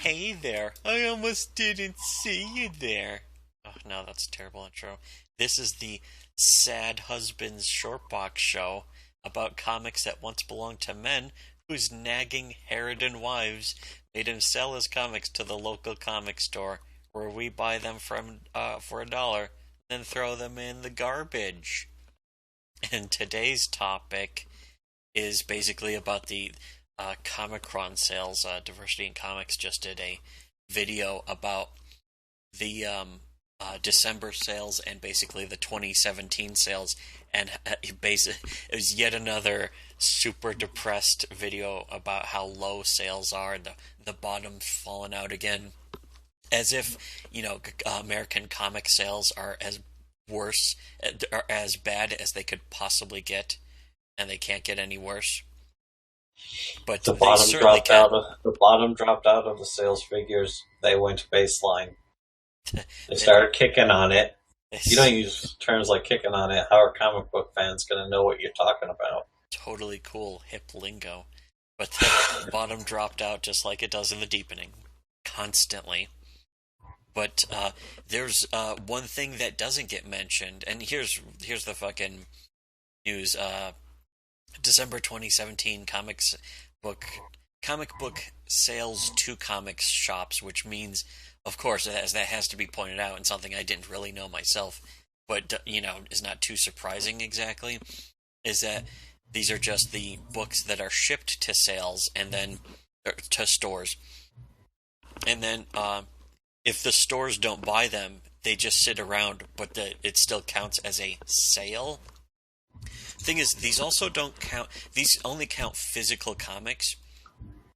Hey there, I almost didn't see you there. Oh no, that's a terrible intro. This is the Sad Husbands Shortbox show about comics that once belonged to men whose nagging harridan wives made him sell his comics to the local comic store, where we buy them from for $1, then throw them in the garbage. And today's topic is basically about the Comic-Con sales. Diversity in Comics just did a video about the December sales and basically the 2017 sales, and it was yet another super depressed video about how low sales are, the bottom's falling out again, as if American comic sales are as worse or as bad as they could possibly get, and they can't get any worse. But The they bottom certainly dropped can. out of the bottom dropped out of the sales figures. They went baseline. They They, started kicking on it. they You don't use terms like kicking on it. How are comic book fans going to know what you're talking about? totally cool hip lingo. But the bottom dropped out just like it does in the deepening, constantly. But there's one thing that doesn't get mentioned, and here's the fucking news. December 2017 book comic book sales to comics shops, which means, of course, as that has to be pointed out, and something I didn't really know myself, but is not too surprising exactly, is that these are just the books that are shipped to sales and then to stores, and then if the stores don't buy them, they just sit around, but it still counts as a sale. Thing is, these also don't count. These only count physical comics,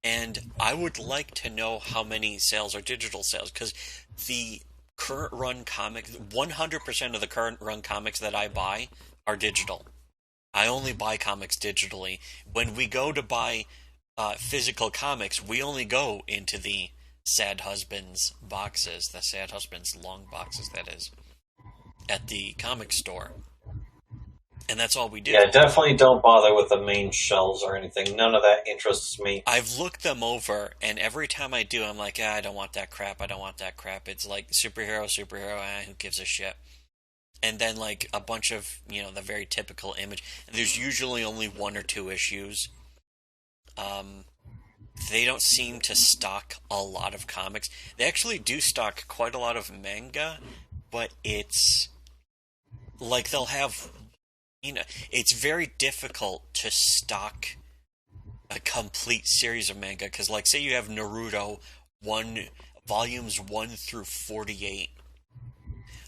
and I would like to know how many sales are digital sales, because the current run comics, 100% of the current run comics that I buy are digital. I only buy comics digitally. When we go to buy physical comics, we only go into the Sad Husbands boxes, the Sad Husbands long boxes, that is, at the comic store. And that's all we do. Yeah, definitely don't bother with the main shelves or anything. None of that interests me. I've looked them over, and every time I do, I'm like, I don't want that crap. I don't want that crap. It's like superhero, who gives a shit? And then like a bunch of, the very typical image. And there's usually only one or two issues. Um, they don't seem to stock a lot of comics. They actually do stock quite a lot of manga, but it's like they'll have, it's very difficult to stock a complete series of manga, because like say you have Naruto volumes 1 through 48.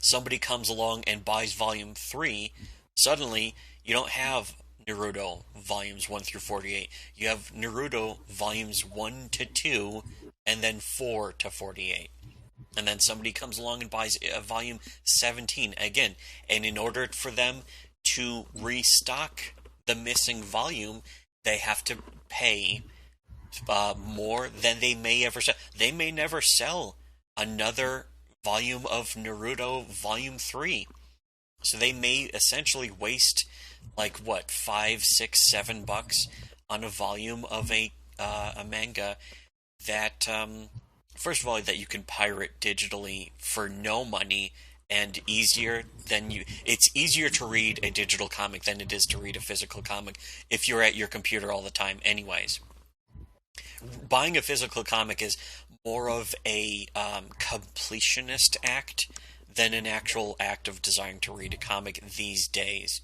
Somebody comes along and buys volume 3, suddenly you don't have Naruto volumes 1 through 48. You have Naruto volumes 1 to 2 and then 4 to 48. And then somebody comes along and buys volume 17 again. And in order for them to restock the missing volume, they have to pay more than they may ever sell. They may never sell another volume of Naruto Volume 3. So they may essentially waste like what, $5, $6, $7 on a volume of a manga that first of all, that you can pirate digitally for no money, and it's easier to read a digital comic than it is to read a physical comic if you're at your computer all the time anyways. Buying a physical comic is more of a completionist act than an actual act of desiring to read a comic these days.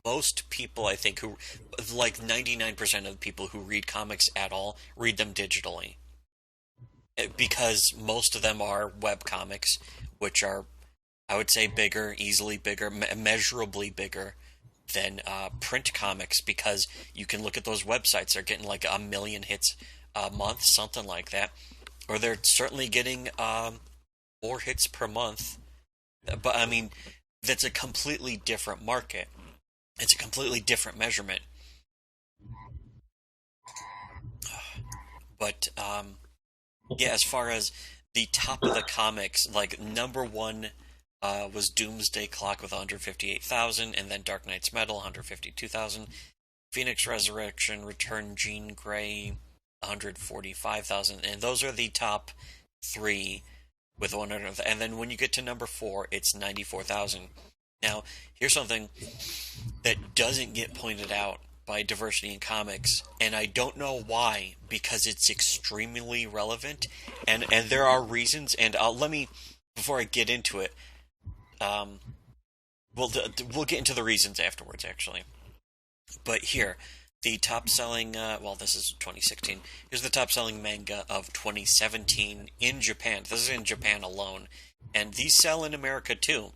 Most people, I think, who, like 99% of the people who read comics at all, read them digitally. Because most of them are web comics, which are, I would say, bigger, easily bigger, measurably bigger than print comics, because you can look at those websites. They're getting like 1 million hits a month, something like that. Or they're certainly getting more hits per month. But, I mean, that's a completely different market. It's a completely different measurement. But, yeah, as far as the top of the comics, like number one was Doomsday Clock with 158,000, and then Dark Knight's Metal, 152,000. Phoenix Resurrection, Return Jean Grey, 145,000, and those are the top three with 100. And then when you get to number four, it's 94,000. Now, here's something that doesn't get pointed out by Diversity in Comics, and I don't know why, because it's extremely relevant, and there are reasons. And let me, before I get into it, we'll get into the reasons afterwards, actually. But here, the top-selling, this is 2016. Here's the top-selling manga of 2017 in Japan. This is in Japan alone. And these sell in America, too.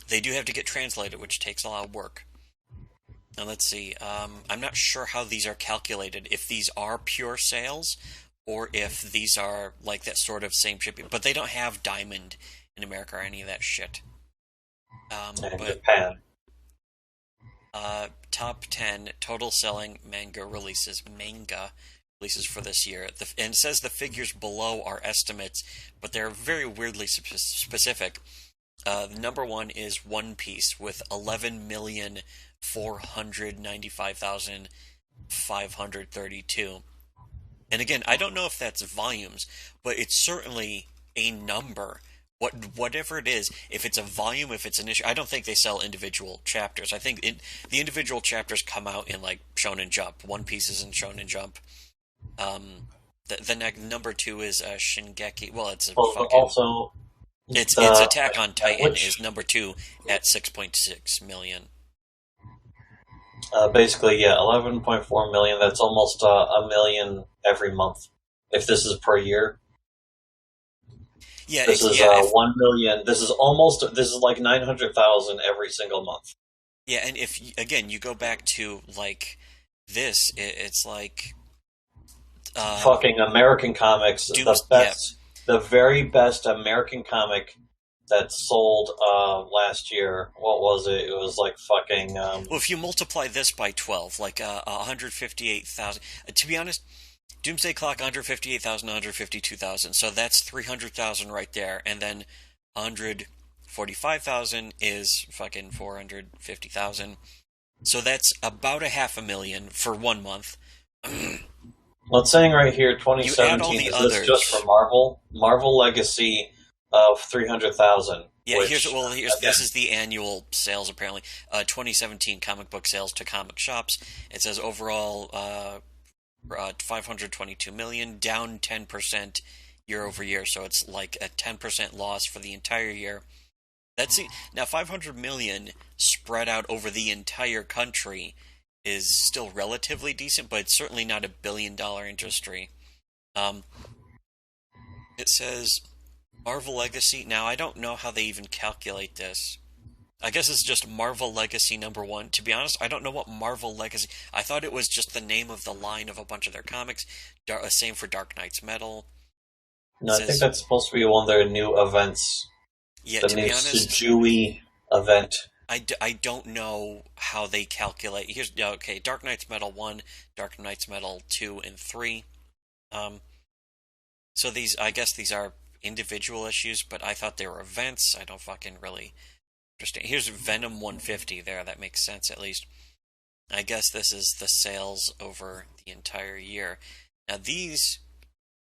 They do have to get translated, which takes a lot of work. Now, let's see. I'm not sure how these are calculated, if these are pure sales, or if these are, like, that sort of same shipping. But they don't have Diamond in America or any of that shit. Japan. Top 10 total selling manga releases for this year. And it says the figures below are estimates, but they're very weirdly specific. Number one is One Piece with 11,495,532. And again, I don't know if that's volumes, but it's certainly a number. Whatever it is, if it's a volume, if it's an issue, I don't think they sell individual chapters. I think the individual chapters come out in like Shonen Jump. One Piece is in Shonen Jump. The next number two is Shingeki. Well, it's also it's Attack on Titan is number two at 6.6 million. Basically, yeah, 11.4 million. That's almost a million every month. If this is per year. Yeah, this is 1 million. This is like 900,000 every single month. Yeah, and if again you go back to like this, it's like fucking American comics. The very best American comic that sold last year. What was it? It was like fucking. Well, if you multiply this by 12, like 158,000. To be honest. Doomsday Clock, 158,000, 152,000. So that's 300,000 right there. And then 145,000 is fucking 450,000. So that's about 500,000 for 1 month. Well, it's saying right here, 2017, is this just for Marvel? Marvel Legacy of 300,000. Yeah, this is the annual sales, apparently. 2017 comic book sales to comic shops. It says overall... 522 million, down 10% year over year, so it's like a 10% loss for the entire year. Now 500 million spread out over the entire country is still relatively decent, but it's certainly not $1 billion industry. It says Marvel Legacy. Now I don't know how they even calculate this. I guess it's just Marvel Legacy number one. To be honest, I don't know what Marvel Legacy... I thought it was just the name of the line of a bunch of their comics. Same for Dark Knight's Metal. No, I think that's supposed to be one of their new events. Yeah, to be honest... The new Sujui event. I don't know how they calculate... Okay, Dark Knight's Metal 1, Dark Knight's Metal 2, and 3. So I guess these are individual issues, but I thought they were events. I don't fucking really... Interesting. Here's Venom 150 there. That makes sense, at least. I guess this is the sales over the entire year. Now, these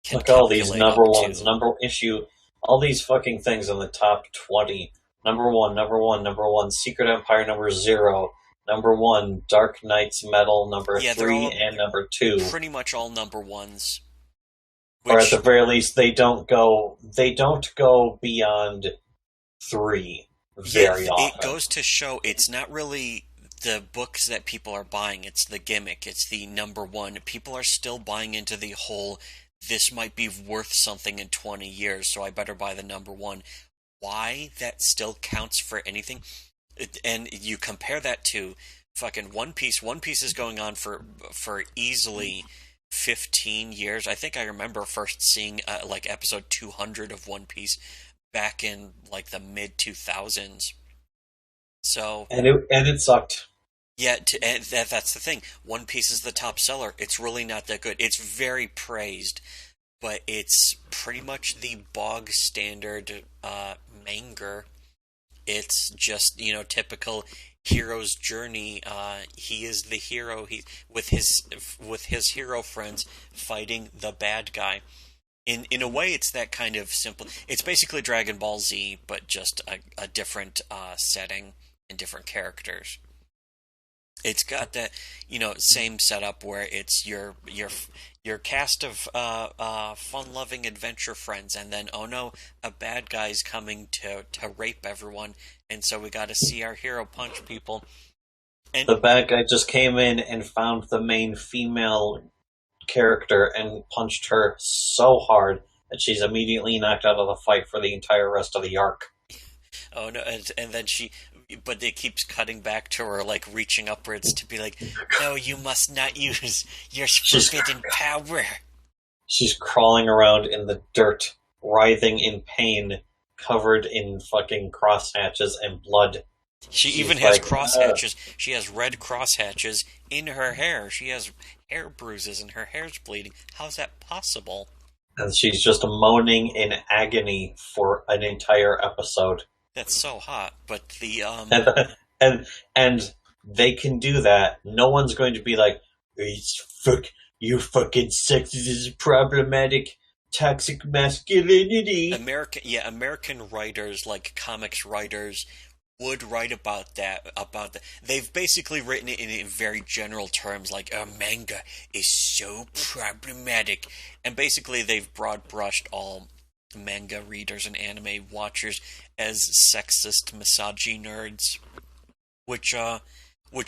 can look, all these number ones, number issue, all these fucking things in the top 20. Number one, Secret Empire number 0, number 1, Dark Knight's Metal number 3, and number 2. Pretty much all number ones. Or at the very least, they don't go beyond 3. Very often. It goes to show it's not really the books that people are buying, it's the gimmick, it's the number one. People are still buying into the whole, this might be worth something in 20 years, so I better buy the number one. Why that still counts for anything? And you compare that to fucking One Piece. One Piece is going on for easily 15 years. I think I remember first seeing like episode 200 of One Piece back in like the mid 2000s. So and it sucked. Yeah, and that's the thing. One Piece is the top seller. It's really not that good. It's very praised, but it's pretty much the bog standard manga. It's just typical hero's journey. He is the hero. He with his hero friends fighting the bad guy. In a way, it's that kind of simple. It's basically Dragon Ball Z, but just a different setting and different characters. It's got that, same setup where it's your cast of fun-loving adventure friends, and then oh no, a bad guy's coming to rape everyone, and so we got to see our hero punch people. And the bad guy just came in and found the main female character and punched her so hard that she's immediately knocked out of the fight for the entire rest of the arc. Oh no, and then but it keeps cutting back to her, like reaching upwards to be like, no, you must not use your forbidden power. She's crawling around in the dirt, writhing in pain, covered in fucking crosshatches and blood. She's even has crosshatches. She has red crosshatches in her hair. She has hair bruises and her hair's bleeding. How's that possible? And she's just moaning in agony for an entire episode. That's so hot, but the and they can do that. No one's going to be like, you fucking sex is problematic, toxic masculinity. American writers, like comics writers, would write about that. They've basically written it in very general terms, like manga is so problematic, and basically they've broad brushed all manga readers and anime watchers as sexist misogyny nerds, which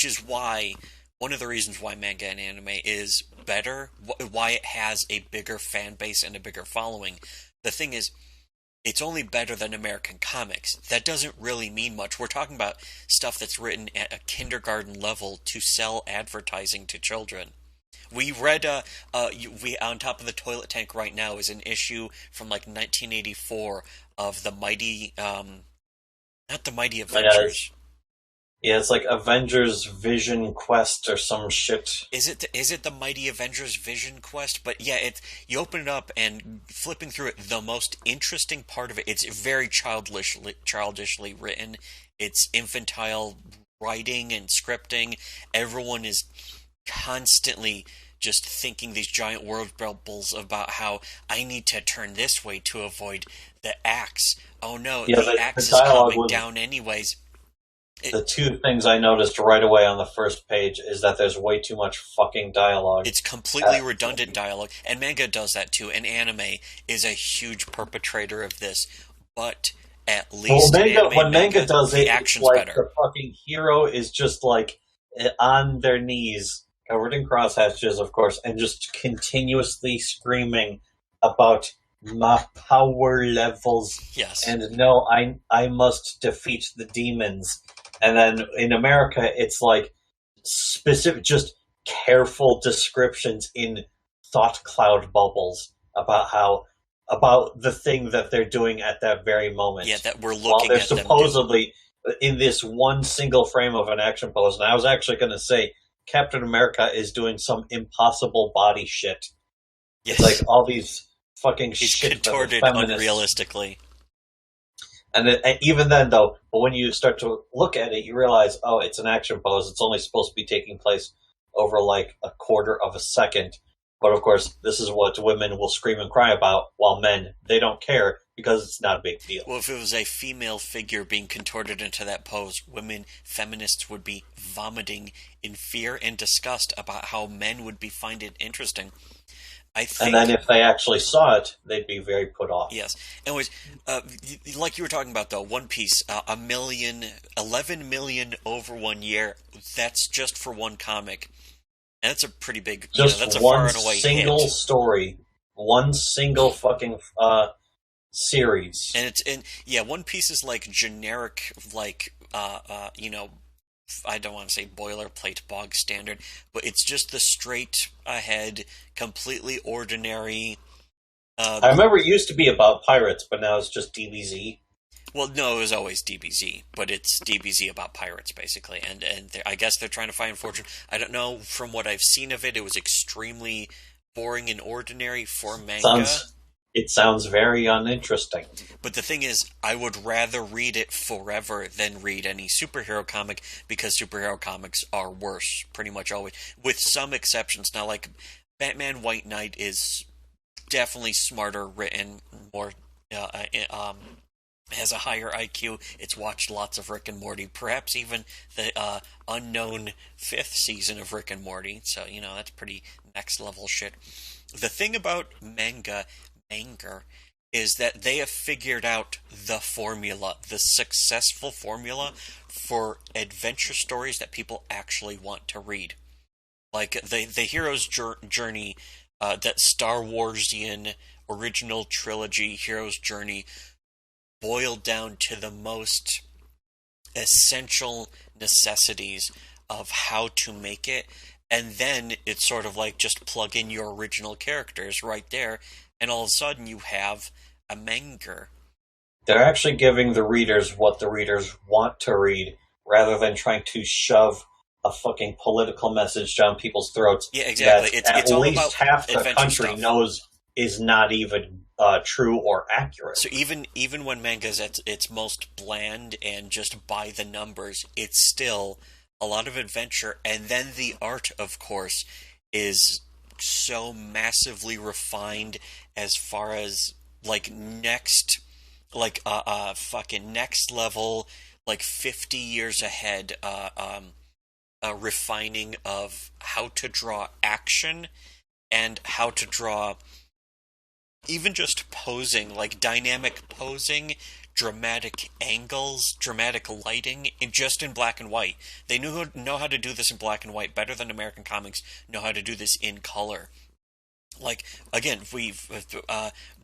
is why one of the reasons why manga and anime is better, why it has a bigger fan base and a bigger following. The thing is, it's only better than American comics. That doesn't really mean much. We're talking about stuff that's written at a kindergarten level to sell advertising to children. We read, we on top of the toilet tank right now is an issue from like 1984 of the Mighty, not the Mighty Avengers. Yeah, it's like Avengers Vision Quest or some shit. Is it the Mighty Avengers Vision Quest? But yeah, you open it up and flipping through it, the most interesting part of it, it's very childishly written. It's infantile writing and scripting. Everyone is constantly just thinking these giant word bubbles about how I need to turn this way to avoid the axe. Oh no, the axe is coming down anyways. The two things I noticed right away on the first page is that there's way too much fucking dialogue. It's completely redundant dialogue, and manga does that too, and anime is a huge perpetrator of this, but at least when manga does it, the action's like better. The fucking hero is just like on their knees, covered in crosshatches, of course, and just continuously screaming about my power levels. Yes. And no, I must defeat the demons. And then in America, it's like specific, just careful descriptions in thought cloud bubbles about the thing that they're doing at that very moment. Yeah, that we're looking while they're at supposedly in this one single frame of an action pose. And I was actually going to say Captain America is doing some impossible body shit. Yes. It's like all these fucking He's shit contorted unrealistically. And even then, though, but when you start to look at it, you realize, oh, it's an action pose. It's only supposed to be taking place over like a quarter of a second. But of course, this is what women will scream and cry about, while men, they don't care because it's not a big deal. Well, if it was a female figure being contorted into that pose, feminists would be vomiting in fear and disgust about how men would find it interesting. And then if they actually saw it, they'd be very put off. Yes. Anyways, like you were talking about, though, One Piece, 11 million over 1 year, that's just for one comic. And that's a pretty big, that's a far and away hit. One single story. One single fucking series. And One Piece is like generic, like, I don't want to say boilerplate bog standard, but it's just the straight ahead, completely ordinary. I remember it used to be about pirates, but now it's just DBZ. Well, no, it was always DBZ, but it's DBZ about pirates, basically. And I guess they're trying to find fortune. I don't know, from what I've seen of it, it was extremely boring and ordinary for manga. It sounds very uninteresting. But the thing is, I would rather read it forever than read any superhero comic, because superhero comics are worse, pretty much always, with some exceptions. Now, like, Batman White Knight is definitely smarter written, more, has a higher IQ. It's watched lots of Rick and Morty, perhaps even the unknown 5th season of Rick and Morty. So, that's pretty next level shit. The thing about manga is that they have figured out the formula, the successful formula for adventure stories that people actually want to read. Like the hero's journey, that Star Warsian original trilogy hero's journey, boiled down to the most essential necessities of how to make it, and then it's sort of like just plug in your original characters right there, and all of a sudden you have a manga. They're actually giving the readers what the readers want to read, rather than trying to shove a fucking political message down people's throats. Yeah, exactly. That it's at all least about half the country stuff. knows is not even true or accurate. So even when manga's at its most bland and just by the numbers, it's still a lot of adventure, and then the art, of course, is so massively refined as far as like fucking next level, like 50 years ahead, refining of how to draw action and how to draw even just posing, like dynamic posing, dramatic angles, dramatic lighting, just in black and white. They know how to do this in black and white better than American comics know how to do this in color. Like, again, we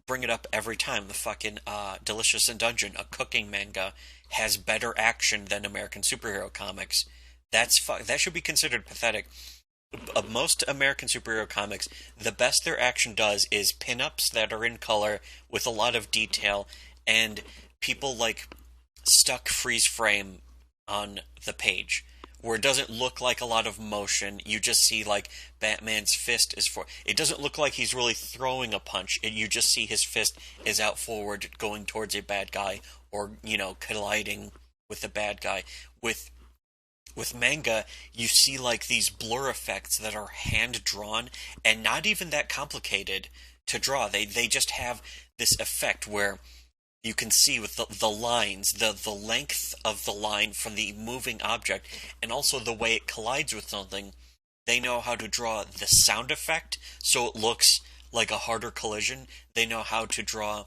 bring it up every time. The fucking Delicious in Dungeon, a cooking manga, has better action than American superhero comics. That should be considered pathetic. Most American superhero comics, the best their action does is pinups that are in color with a lot of detail, and people like stuck freeze frame on the page, where it doesn't look like a lot of motion. You just see like Batman's fist is for. It doesn't look like he's really throwing a punch. You just see his fist is out forward, going towards a bad guy, or colliding with the bad guy. With manga, you see like these blur effects that are hand drawn and not even that complicated to draw. They just have this effect where you can see with the lines, the length of the line from the moving object, and also the way it collides with something. They know how to draw the sound effect so it looks like a harder collision. They know how to draw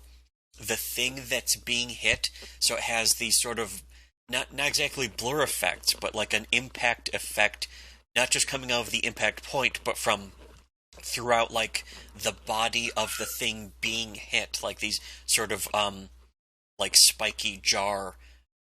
the thing that's being hit so it has these sort of not exactly blur effects, but like an impact effect, not just coming out of the impact point, but from throughout like the body of the thing being hit, like these sort of like spiky jar.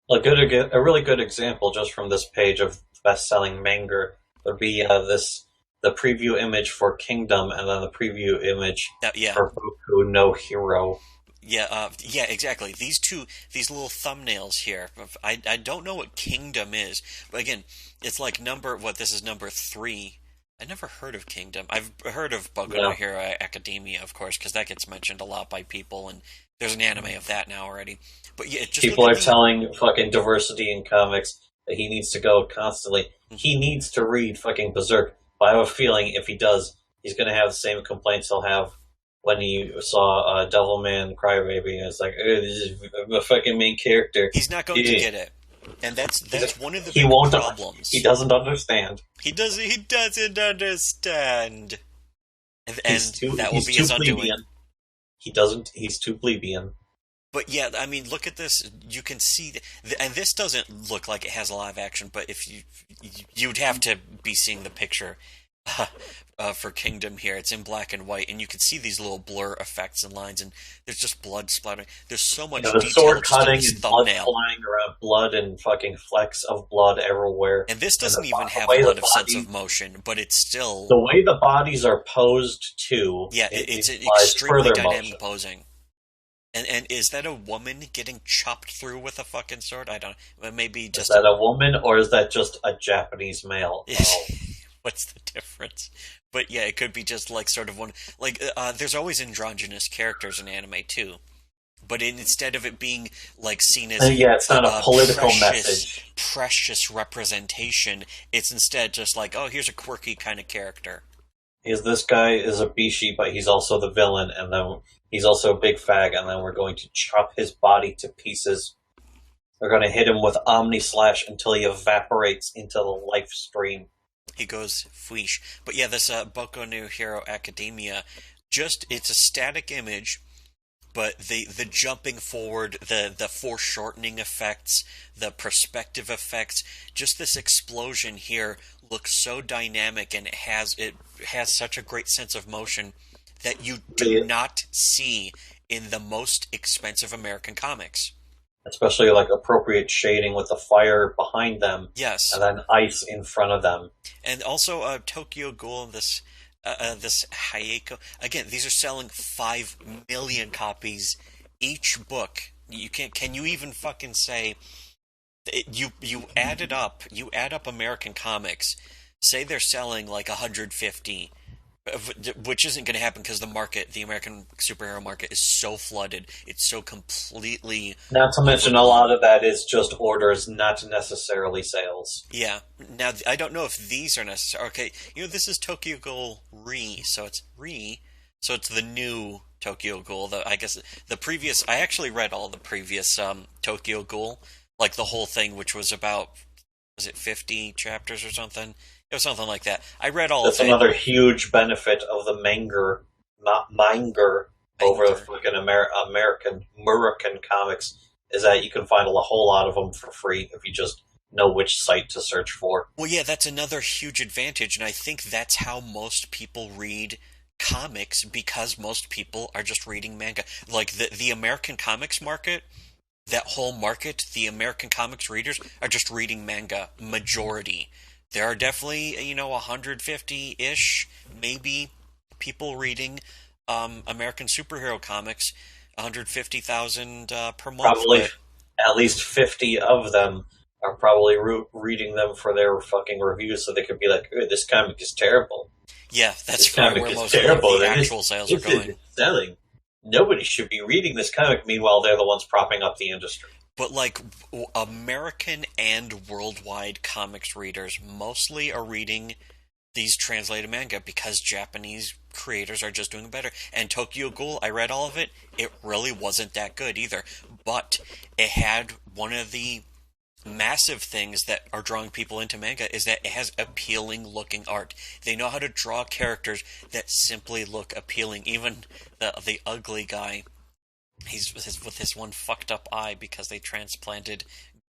A really good example just from this page of best-selling manga would be the preview image for Kingdom, and then the preview image for Boku no Hero. Yeah, exactly. These little thumbnails here. I don't know what Kingdom is, but again, it's like this is number 3. I never heard of Kingdom. I've heard of Boku no Hero Academia, of course, because that gets mentioned a lot by people, and there's an anime of that now already. But yeah, people are telling fucking Diversity in Comics that he needs to go constantly. Mm-hmm. He needs to read fucking Berserk. But I have a feeling if he does, he's going to have the same complaints he'll have when he saw Devilman Crybaby, and it's like, this is a fucking main character. He's not going to get it, and that's one of the big problems. He doesn't understand. He doesn't understand, and that will be his undoing. He's too plebeian. But yeah, I mean, look at this. You can see, and this doesn't look like it has a lot of action. But if you'd have to be seeing the picture. For Kingdom here, it's in black and white, and you can see these little blur effects and lines, and there's just blood splattering. There's so much detail. Sword cutting and blood flying around, blood and fucking flecks of blood everywhere. And this doesn't even have a lot of sense of motion, but it's still the way the bodies are posed too. Yeah, it's extremely dynamic posing. And is that a woman getting chopped through with a fucking sword? I don't know. Maybe just is that a woman, or is that just a Japanese male? Oh. What's the difference? But yeah, it could be just like sort of one like there's always androgynous characters in anime too. But instead of it being like seen as Yeah, it's not a political message. precious representation, it's instead just like, oh, here's a quirky kind of character. This guy is a bishi, but he's also the villain, and then he's also a big fag, and then we're going to chop his body to pieces. We're going to hit him with Omni Slash until he evaporates into the life stream. He goes fweesh. But yeah, this Boku no Hero Academia, just it's a static image, but the jumping forward, the foreshortening effects, the perspective effects, just this explosion here looks so dynamic, and it has such a great sense of motion that you do not see in the most expensive American comics. Especially like appropriate shading with the fire behind them, Yes, and then ice in front of them. and also Tokyo Ghoul, this Hayeko. Again, these are selling 5 million copies each book. You can't. Can you even fucking say you add it up? You add up American comics. Say they're selling like 150, which isn't going to happen because the American superhero market is so flooded. It's so completely. Not to mention, a lot of that is just orders, not necessarily sales. Yeah. Now, I don't know if these are necessary. Okay, this is Tokyo Ghoul Re, so it's Re, so it's the new Tokyo Ghoul. I guess the previous. I actually read all the previous Tokyo Ghoul, like the whole thing, which was about, was it 50 chapters or something? It was something like that. I read all of it. That's another huge benefit of the Manger over the fucking American comics, is that you can find a whole lot of them for free if you just know which site to search for. Well, yeah, that's another huge advantage, and I think that's how most people read comics, because most people are just reading manga. Like the American comics market, that whole market, the American comics readers are just reading manga, majority. There are definitely, 150-ish, maybe, people reading American superhero comics, 150,000 per month. Probably at least 50 of them are probably reading them for their fucking reviews, so they could be like, this comic is terrible. Yeah, that's where most of the actual sales are going. Selling. Nobody should be reading this comic. Meanwhile, they're the ones propping up the industry. But like American and worldwide comics readers mostly are reading these translated manga because Japanese creators are just doing better. And Tokyo Ghoul, I read all of it. It really wasn't that good either. But it had one of the massive things that are drawing people into manga is that it has appealing looking art. They know how to draw characters that simply look appealing. Even the ugly guy, he's with his one fucked up eye because they transplanted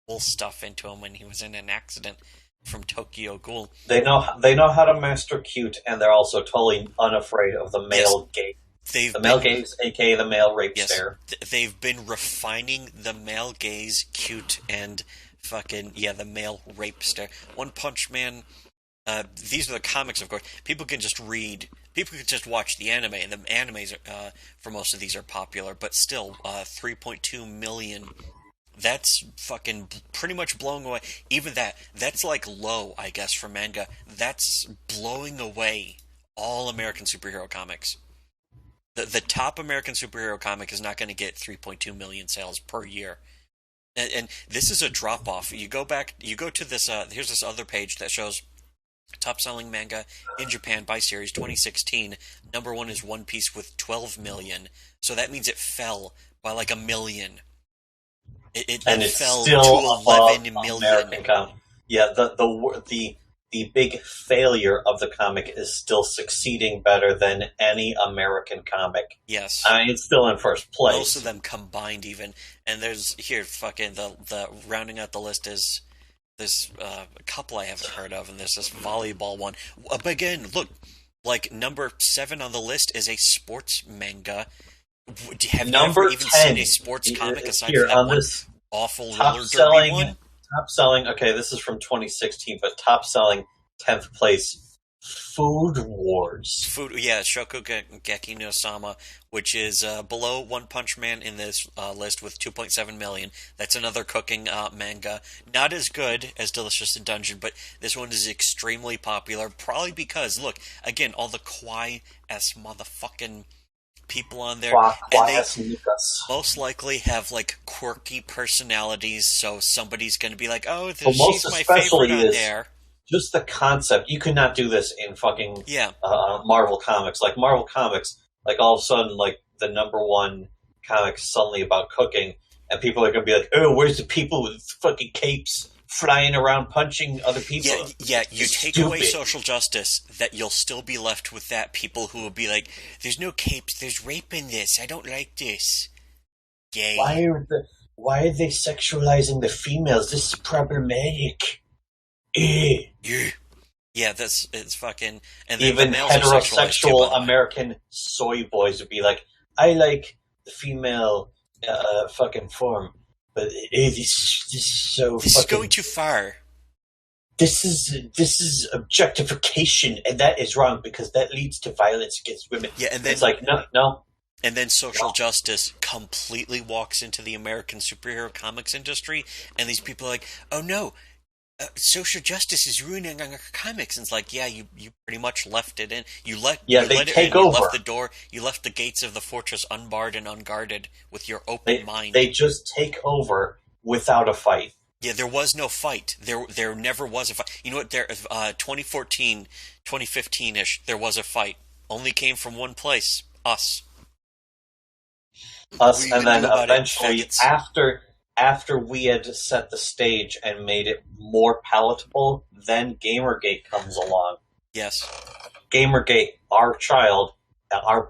ghoul stuff into him when he was in an accident from Tokyo Ghoul. They know how to master cute, and they're also totally unafraid of the male gaze. The male gaze, aka the male rape stare. They've been refining the male gaze, cute, and fucking the male rape stare. One Punch Man. These are the comics, of course. People can just watch the anime, and the animes for most of these are popular, but still, 3.2 million. That's fucking pretty much blowing away. Even that's like low, I guess, for manga. That's blowing away all American superhero comics. The top American superhero comic is not going to get 3.2 million sales per year. And this is a drop-off. You go to this, here's this other page that shows top-selling manga in Japan by series 2016. Number one is One Piece with 12 million. So that means it fell by like 1 million. It fell to 11 million. Yeah, the big failure of the comic is still succeeding better than any American comic. Yes. I mean, it's still in first place. Most of them combined even. And there's, here, fucking, the rounding out the list is this a couple I haven't heard of, and there's this volleyball one. But again, look, like number 7 on the list is a sports manga. Have you ever even seen a sports comic aside from that one this awful roller derby one? Top selling, okay, this is from 2016, but top selling 10th place Food Wars. Shokugeki no Sama, which is below One Punch Man in this list with 2.7 million. That's another cooking manga. Not as good as Delicious in Dungeon, but this one is extremely popular. Probably because, look, again, all the kawaii-ass motherfucking people on there, and they most likely have like quirky personalities. So somebody's going to be like, "Oh, she's my favorite on there." Just the concept. You could not do this in fucking Yeah. Marvel Comics. Like Marvel Comics, like all of a sudden, like the number one comic is suddenly about cooking, and people are gonna be like, "Oh, where's the people with fucking capes flying around punching other people?" Yeah. You take away social justice, that you'll still be left with that people who will be like, "There's no capes. There's rape in this. I don't like this." Gay. Why are they sexualizing the females? This is problematic. Yeah, it's fucking. And even heterosexual American soy boys would be like, "I like the female fucking form, but this is so. This is going too far. This is objectification, and that is wrong because that leads to violence against women." Yeah, and then it's like no. And then social justice completely walks into the American superhero comics industry, and these people are like, "Oh no. Social justice is ruining our comics." And it's like, yeah, you pretty much left it in. They take over. You left the door. You left the gates of the fortress unbarred and unguarded with your open mind. They just take over without a fight. Yeah, there was no fight. There never was a fight. You know what? 2014, 2015-ish, there was a fight. Only came from one place. Us. And then eventually, after we had set the stage and made it more palatable, then Gamergate comes along. Yes. Gamergate, our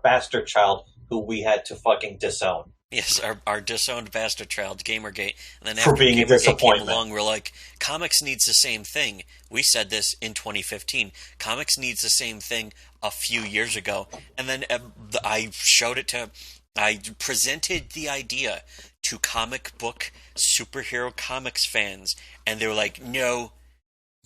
bastard child, who we had to fucking disown. Yes, our disowned bastard child, Gamergate. And then after Gamergate came along, we're like, comics needs the same thing. We said this in 2015. Comics needs the same thing a few years ago. And then I presented the idea to comic book superhero comics fans, and they were like, "No,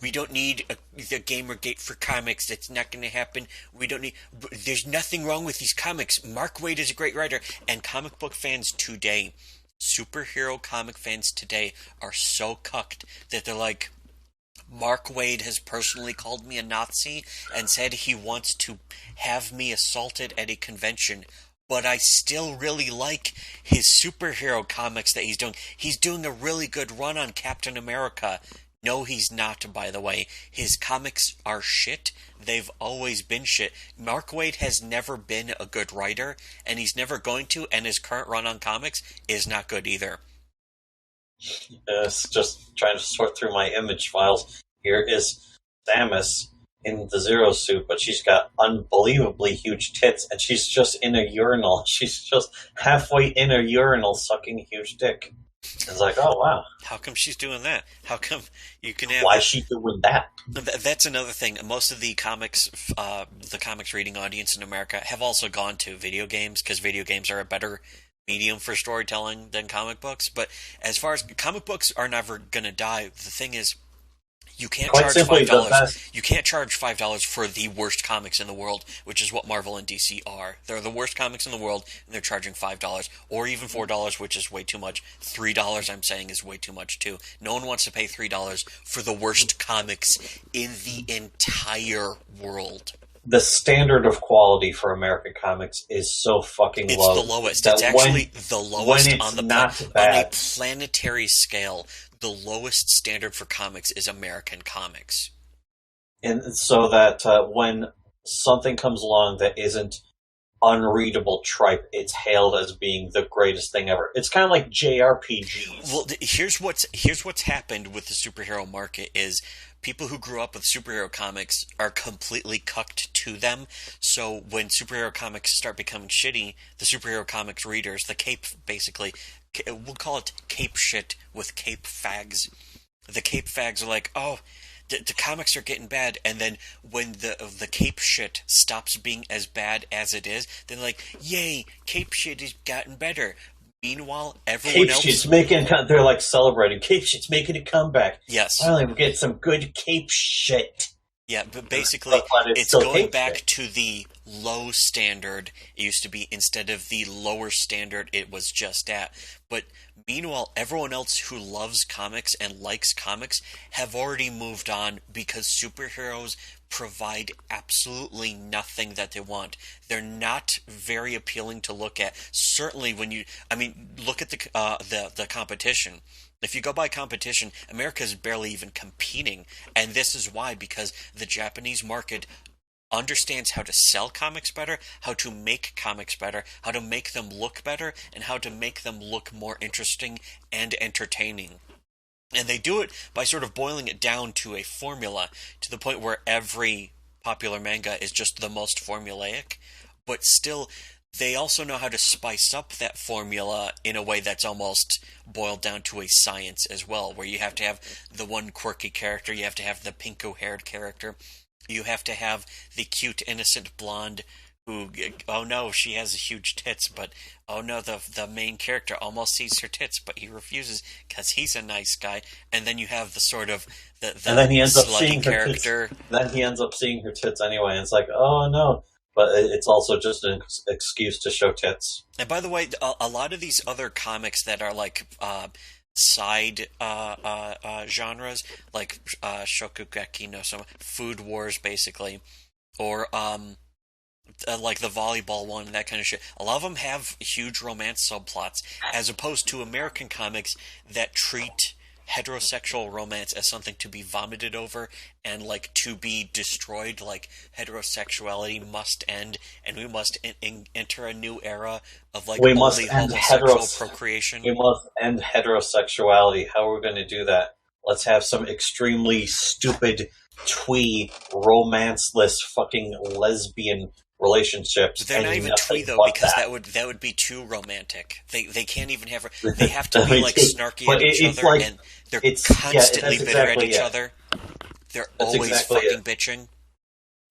we don't need the Gamergate for comics. That's not going to happen. We don't need. There's nothing wrong with these comics. Mark Waid is a great writer." And comic book fans today, superhero comic fans today, are so cucked that they're like, "Mark Waid has personally called me a Nazi and said he wants to have me assaulted at a convention. But I still really like his superhero comics that he's doing. He's doing a really good run on Captain America." No, he's not, by the way. His comics are shit. They've always been shit. Mark Waid has never been a good writer, and he's never going to, and his current run on comics is not good either. It's just trying to sort through my image files. Here is Samus in the Zero suit, but she's got unbelievably huge tits, and she's just in a urinal. She's just halfway in a urinal sucking a huge dick. It's like, oh wow. How come she's doing that? How come you can have... Why is she doing that? That's another thing. Most of the comics reading audience in America have also gone to video games, because video games are a better medium for storytelling than comic books. But as far as comic books are never going to die, the thing is, you can't charge $5. You can't charge $5 for the worst comics in the world, which is what Marvel and DC are. They're the worst comics in the world, and they're charging $5 or even $4, which is way too much. $3, I'm saying, is way too much too. No one wants to pay $3 for the worst comics in the entire world. The standard of quality for American comics is so fucking low. It's the lowest. It's actually the lowest on a planetary scale. The lowest standard for comics is American comics. And so that when something comes along that isn't unreadable tripe, it's hailed as being the greatest thing ever. It's kind of like JRPGs. Well, here's what's happened with the superhero market is people who grew up with superhero comics are completely cucked to them. So when superhero comics start becoming shitty, the superhero comics readers, the cape basically, we'll call it cape shit with cape fags. The cape fags are like, oh, the comics are getting bad, and then when the cape shit stops being as bad as it is, then like, yay, cape shit has gotten better. Meanwhile, everyone else... They're like celebrating. Cape shit's making a comeback. Yes. Finally, we're getting some good cape shit. Yeah, but basically, but it it's still going hates back it. to the low standard it used to be instead of the lower standard it was just at. But meanwhile, everyone else who loves comics and likes comics have already moved on because superheroes provide absolutely nothing that they want. They're not very appealing to look at. Certainly, I mean, look at the competition. If you go by competition, America is barely even competing, and this is why, because the Japanese market understands how to sell comics better, how to make comics better, how to make them look better, and how to make them look more interesting and entertaining. And they do it by sort of boiling it down to a formula to the point where every popular manga is just the most formulaic, but still they also know how to spice up that formula in a way that's almost boiled down to a science as well, where you have to have the one quirky character, you have to have the pinko-haired character, you have to have the cute, innocent blonde who, oh no, she has huge tits, but oh no, the main character almost sees her tits, but he refuses because he's a nice guy. And then you have the sort of And then he ends up slutty seeing her tits. character. Then he ends up seeing her tits anyway, and it's like, oh no. But it's also just an excuse to show tits. And by the way, a lot of these other comics that are like side genres, like Shokugeki no Soma, Food Wars, basically, or like the volleyball one, that kind of shit. A lot of them have huge romance subplots, as opposed to American comics that treat heterosexual romance as something to be vomited over and like to be destroyed. Like heterosexuality must end, and we must enter a new era of like we must only end homosexual procreation. We must end heterosexuality. How are we going to do that? Let's have some extremely stupid, twee, romanceless, fucking lesbian relationships. They're not even twee though, because that would be too romantic. They can't even have. They have to be like snarky at each other, like, and they're constantly bitter at each other. They're always fucking bitching.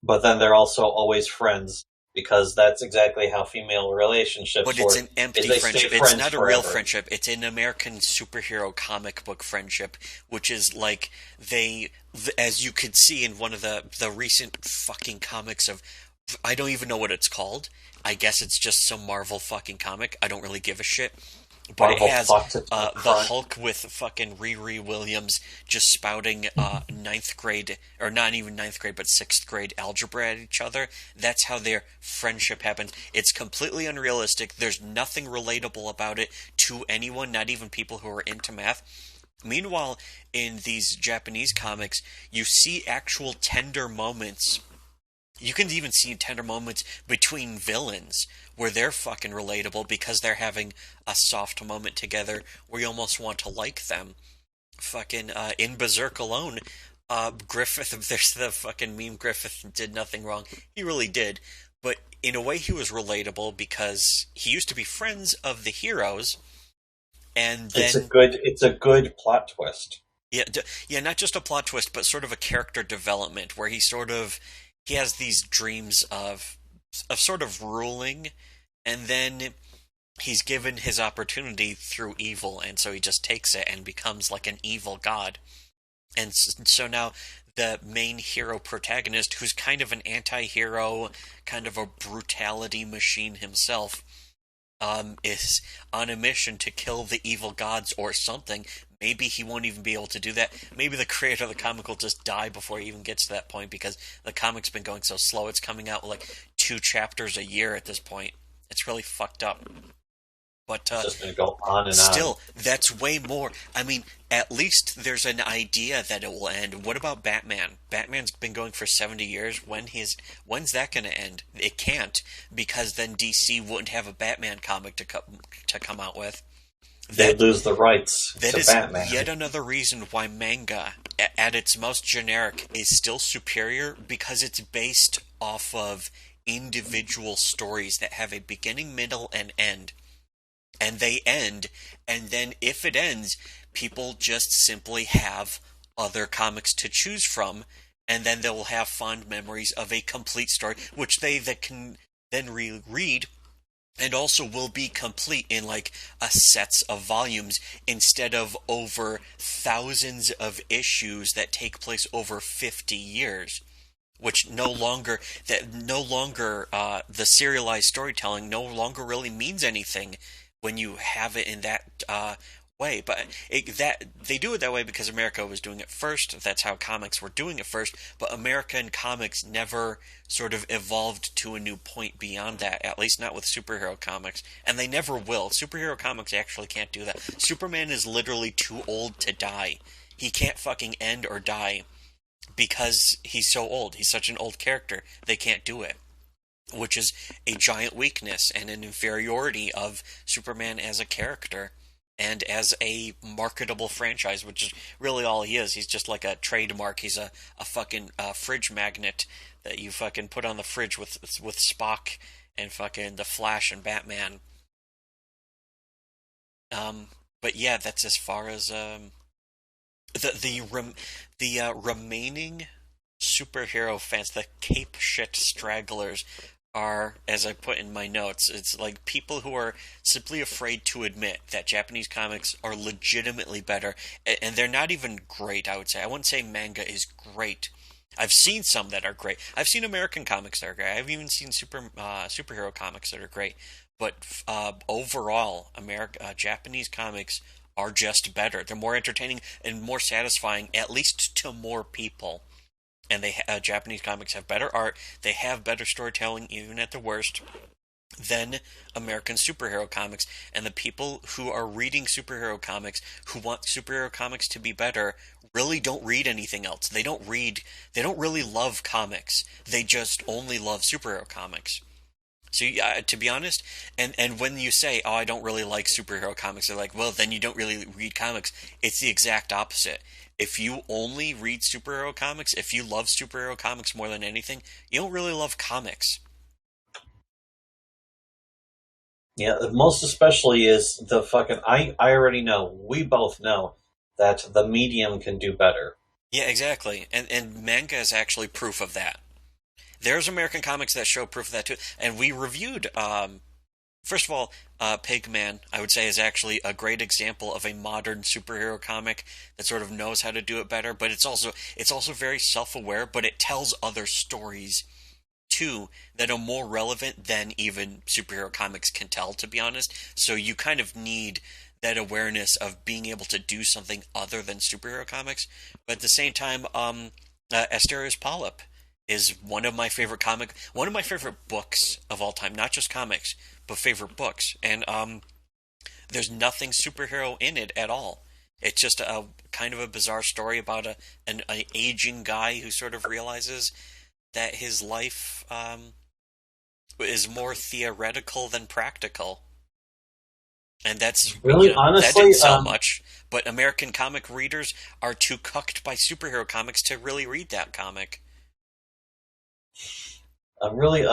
But then they're also always friends, because that's exactly how female relationships work. But it's an empty friendship. It's not a real friendship. It's an American superhero comic book friendship, which is like as you could see in one of the recent fucking comics of. I don't even know what it's called. I guess it's just some Marvel fucking comic. I don't really give a shit. But Marvel it has the Hulk with fucking Riri Williams just spouting ninth grade, or not even ninth grade, but sixth grade algebra at each other. That's how their friendship happens. It's completely unrealistic. There's nothing relatable about it to anyone, not even people who are into math. Meanwhile, in these Japanese comics, you see actual tender moments. You can even see tender moments between villains where they're fucking relatable because they're having a soft moment together where you almost want to like them. Fucking, in Berserk alone, Griffith, there's the fucking meme, Griffith did nothing wrong. He really did. But in a way he was relatable because he used to be friends of the heroes, and then... It's a good plot twist. Yeah, not just a plot twist, but sort of a character development where he has these dreams of sort of ruling, and then he's given his opportunity through evil, and so he just takes it and becomes like an evil god. And so now the main hero protagonist, who's kind of an anti-hero, kind of a brutality machine himself, is on a mission to kill the evil gods or something. Maybe he won't even be able to do that. Maybe the creator of the comic will just die before he even gets to that point because the comic's been going so slow. It's coming out with like 2 chapters a year at this point. It's really fucked up. But it's just going to go on and still, that's way more. I mean, at least there's an idea that it will end. What about Batman? Batman's been going for 70 years. When's that going to end? It can't, because then DC wouldn't have a Batman comic to come out with. They'd lose the rights to Batman. That is yet another reason why manga, at its most generic, is still superior, because it's based off of individual stories that have a beginning, middle, and end. And they end, and then if it ends, people just simply have other comics to choose from, and then they will have fond memories of a complete story, which they can then reread, and also will be complete in like a sets of volumes instead of over thousands of issues that take place over 50 years. which no longer the serialized storytelling no longer really means anything when you have it in that way. But that they do it that way because America was doing it first. That's how comics were doing it first. But American comics never sort of evolved to a new point beyond that. At least not with superhero comics, and they never will. Superhero comics actually can't do that. Superman is literally too old to die. He can't fucking end or die because he's so old. He's such an old character. They can't do it, which is a giant weakness and an inferiority of Superman as a character and as a marketable franchise, which is really all he is. He's just like a trademark. He's a fucking fridge magnet that you fucking put on the fridge with Spock and fucking the Flash and Batman. But yeah, that's as far as the remaining superhero fans, the cape shit stragglers, are, as I put in my notes, it's like people who are simply afraid to admit that Japanese comics are legitimately better, and they're not even great, I would say. I wouldn't say manga is great. I've seen some that are great. I've seen American comics that are great. I've even seen superhero comics that are great. But overall, Japanese comics are just better. They're more entertaining and more satisfying, at least to more people. And Japanese comics have better art. They have better storytelling, even at the worst, than American superhero comics. And the people who are reading superhero comics, who want superhero comics to be better, really don't read anything else. They don't really love comics. They just only love superhero comics. So, to be honest, and when you say, oh, I don't really like superhero comics, they're like, well, then you don't really read comics. It's the exact opposite. If you only read superhero comics, if you love superhero comics more than anything, you don't really love comics. Yeah, most especially is the fucking. I already know. We both know that the medium can do better. Yeah, exactly. And manga is actually proof of that. There's American comics that show proof of that too. And we reviewed, first of all, Pigman, I would say, is actually a great example of a modern superhero comic that sort of knows how to do it better. But it's also very self-aware, but it tells other stories too that are more relevant than even superhero comics can tell, to be honest. So you kind of need that awareness of being able to do something other than superhero comics. But at the same time, Asterios Polyp is one of my favorite books of all time. Not just comics, but favorite books. And there's nothing superhero in it at all. It's just a kind of a bizarre story about an aging guy who sort of realizes that his life is more theoretical than practical. And that's really, honestly, that didn't sell much. But American comic readers are too cucked by superhero comics to really read that comic. Really,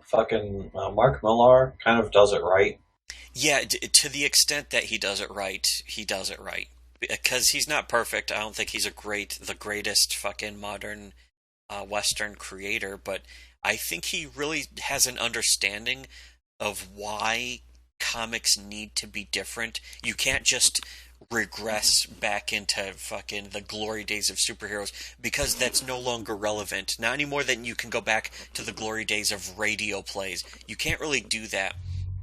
fucking Mark Millar kind of does it right. Yeah, to the extent that he does it right, he does it right. Because he's not perfect. I don't think he's the greatest fucking modern Western creator, but I think he really has an understanding of why comics need to be different. You can't just regress back into fucking the glory days of superheroes because that's no longer relevant. Not any more than you can go back to the glory days of radio plays. You can't really do that.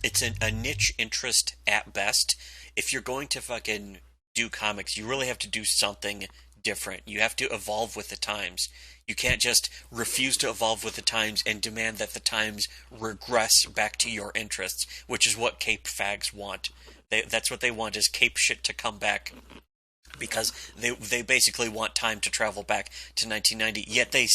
It's a niche interest at best. If you're going to fucking do comics, you really have to do something different. You have to evolve with the times. You can't just refuse to evolve with the times and demand that the times regress back to your interests, which is what Cape fags want. That's what they want, is Cape shit to come back, because they basically want time to travel back to 1990. Yet they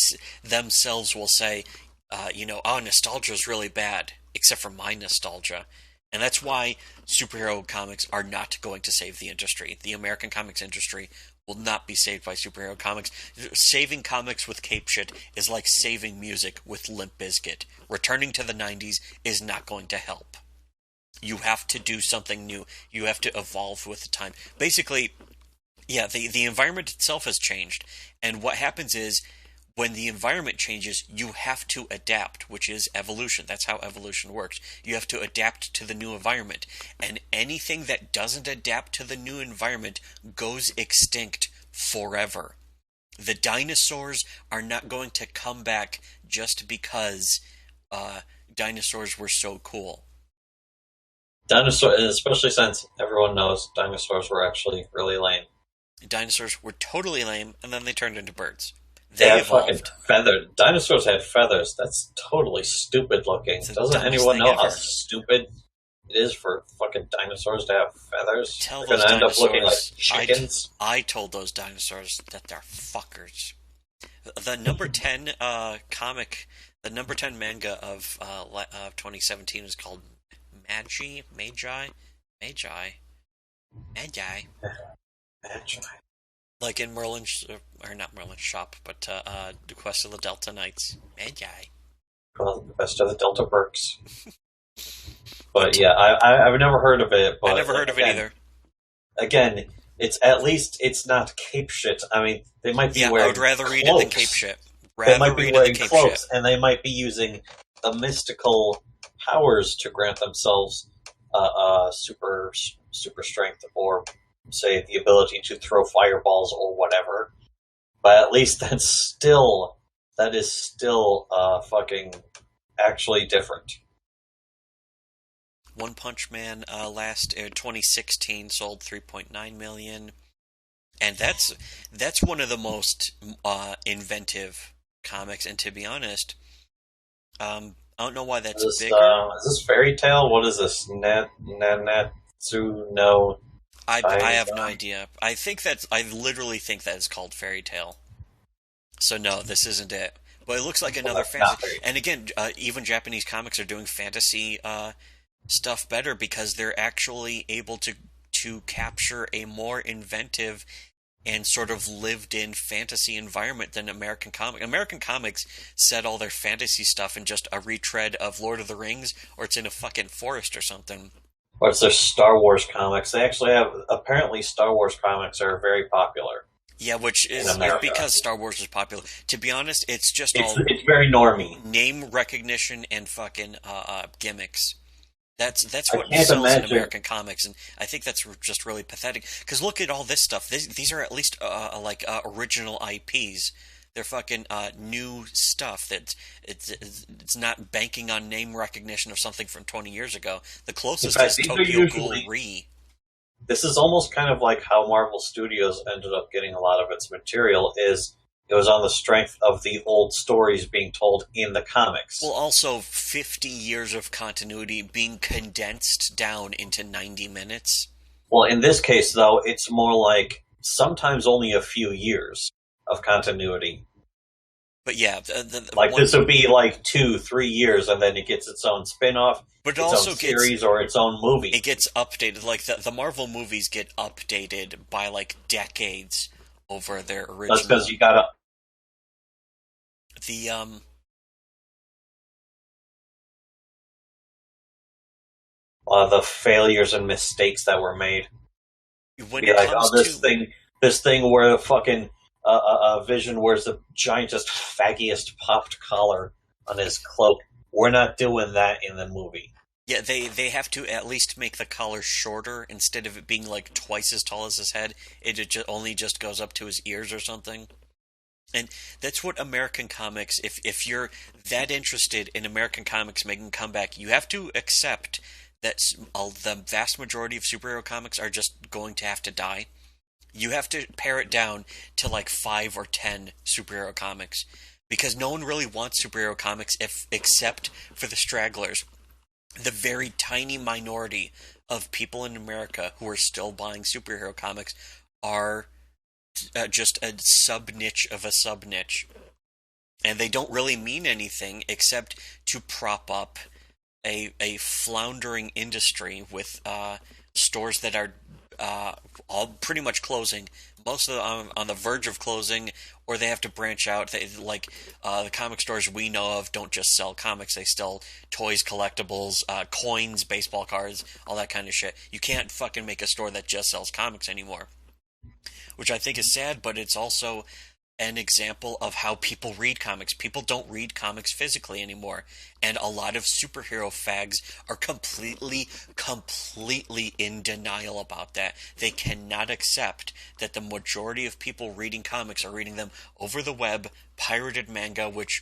themselves will say, oh, nostalgia is really bad, except for my nostalgia. And that's why superhero comics are not going to save the industry. The American comics industry will not be saved by superhero comics. Saving comics with cape shit is like saving music with Limp Bizkit. Returning to the 90s is not going to help. You have to do something new. You have to evolve with the time. Basically, yeah, the environment itself has changed. And what happens is, when the environment changes, you have to adapt, which is evolution. That's how evolution works. You have to adapt to the new environment. And anything that doesn't adapt to the new environment goes extinct forever. The dinosaurs are not going to come back just because dinosaurs were so cool. Dinosaur, especially since everyone knows dinosaurs were actually really lame. Dinosaurs were totally lame, and then they turned into birds. They They had fucking evolved. feathers. Dinosaurs had feathers. That's totally stupid looking. It's the Doesn't dumbest anyone thing know how ever. stupid it is for fucking dinosaurs to have feathers? Tell They're those gonna end up looking like dinosaurs. chickens. I told those dinosaurs that they're fuckers. The number 10 comic, the number 10 manga of 2017 is called Magi, Magi. like in Merlin's, or not Merlin's shop, but the Quest of the Delta Knights. Magi. Well, the best of the Delta Burks. But yeah, I've never heard of it. But I never heard of it either. Again, it's at least it's not cape shit. I mean, they might be Yeah, I wearing would rather read it cloaks. than cape shit. They might be wearing cape cloaks, shit. and they might be using the mystical powers to grant themselves super strength, or say the ability to throw fireballs or whatever. But at least that is still fucking actually different. One Punch Man last 2016 sold 3.9 million, and that's one of the most inventive comics. And to be honest, I don't know why that's bigger. Is this Fairy Tale? What is this? Nanatsu no. I have no idea. I literally think that is called Fairy Tale. So no, this isn't it. But it looks like another fantasy. And again, even Japanese comics are doing fantasy stuff better because they're actually able to capture a more inventive and sort of lived-in fantasy environment than American comics. American comics set all their fantasy stuff in just a retread of Lord of the Rings, or it's in a fucking forest or something. Or it's their Star Wars comics. They actually have, apparently Star Wars comics are very popular. Yeah, which is because Star Wars is popular. To be honest, it's very normie. Name recognition and fucking gimmicks. That's what sells in American comics, and I think that's just really pathetic. Because look at all this stuff. These are at least original IPs. They're fucking new stuff. It's not banking on name recognition of something from 20 years ago. The closest is Tokyo Ghoul Re. This is almost kind of like how Marvel Studios ended up getting a lot of its material. It was on the strength of the old stories being told in the comics. Well, also 50 years of continuity being condensed down into 90 minutes. Well, in this case, though, it's more like sometimes only a few years of continuity. But yeah, this would be like 2-3 years, and then it gets its own spin-off, but it also own series, or its own movie. It gets updated. Like the Marvel movies get updated by like decades over their original. That's because you gotta. The failures and mistakes that were made. When it comes this thing where the fucking Vision wears the giantest, faggiest popped collar on his cloak. We're not doing that in the movie. Yeah, they have to at least make the collar shorter instead of it being like twice as tall as his head. It only just goes up to his ears or something. And that's what American comics, if you're that interested in American comics making a comeback, you have to accept that the vast majority of superhero comics are just going to have to die. You have to pare it down to like 5 or 10 superhero comics, because no one really wants superhero comics except for the stragglers. The very tiny minority of people in America who are still buying superhero comics are just a sub-niche of a sub-niche. And they don't really mean anything except to prop up a floundering industry with stores that are all pretty much closing. Most of them on the verge of closing, or they have to branch out. The comic stores we know of don't just sell comics; they sell toys, collectibles, coins, baseball cards, all that kind of shit. You can't fucking make a store that just sells comics anymore, which I think is sad. But it's also an example of how people read comics. People don't read comics physically anymore. And a lot of superhero fags are completely in denial about that. They cannot accept that the majority of people reading comics are reading them over the web, pirated manga, which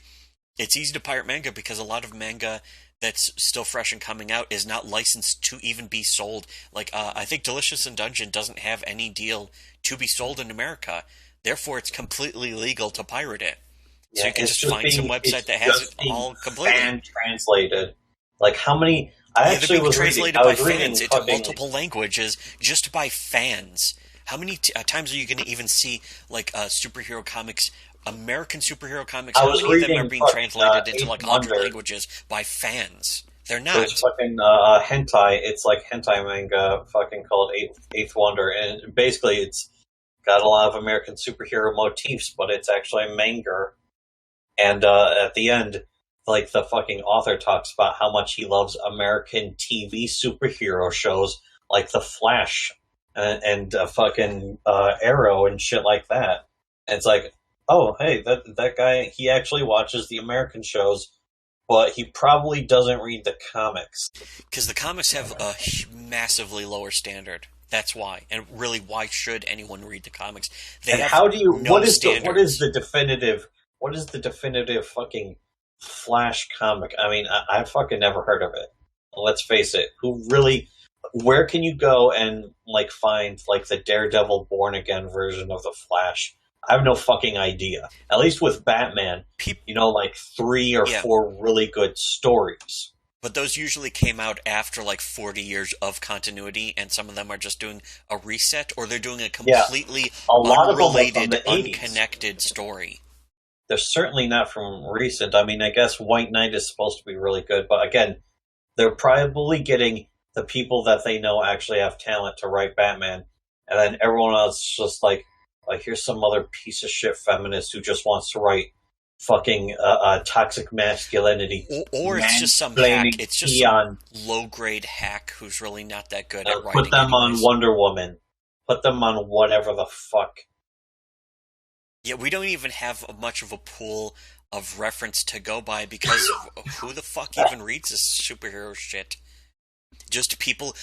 it's easy to pirate manga because a lot of manga that's still fresh and coming out is not licensed to even be sold. Like, I think Delicious in Dungeon doesn't have any deal to be sold in America. Therefore, it's completely legal to pirate it. So you can just find some website that has it all completely. Fan translated. Like how many? I actually was translated by fans into multiple languages just by fans. How many times are you going to even see like superhero comics? American superhero comics, how many of them are being translated into like 100 languages by fans? They're not. There's fucking hentai. It's like hentai manga, fucking called Eighth Wonder, and basically it's got a lot of American superhero motifs, but it's actually manga. And at the end, like the fucking author talks about how much he loves American TV superhero shows like The Flash and fucking Arrow and shit like that. And it's like, oh, hey, that guy, he actually watches the American shows, but he probably doesn't read the comics. Because the comics have a massively lower standard. That's why. And really, why should anyone read the comics? They have how do you? No what is the definitive fucking Flash comic? I mean, I fucking never heard of it. Let's face it. Who really? Where can you go and like find like the Daredevil Born Again version of the Flash? I have no fucking idea. At least with Batman, you know, like 3 or 4 really good stories. But those usually came out after like 40 years of continuity, and some of them are just doing a reset, or they're doing a completely unrelated, unconnected story. They're certainly not from recent. I mean, I guess White Knight is supposed to be really good, but again, they're probably getting the people that they know actually have talent to write Batman, and then everyone else is just like here's some other piece of shit feminist who just wants to write fucking toxic masculinity. Or it's just some hack. It's just some low-grade hack who's really not that good at writing. Put them on Wonder Woman. Put them on whatever the fuck. Yeah, we don't even have much of a pool of reference to go by because who the fuck even reads this superhero shit? Just people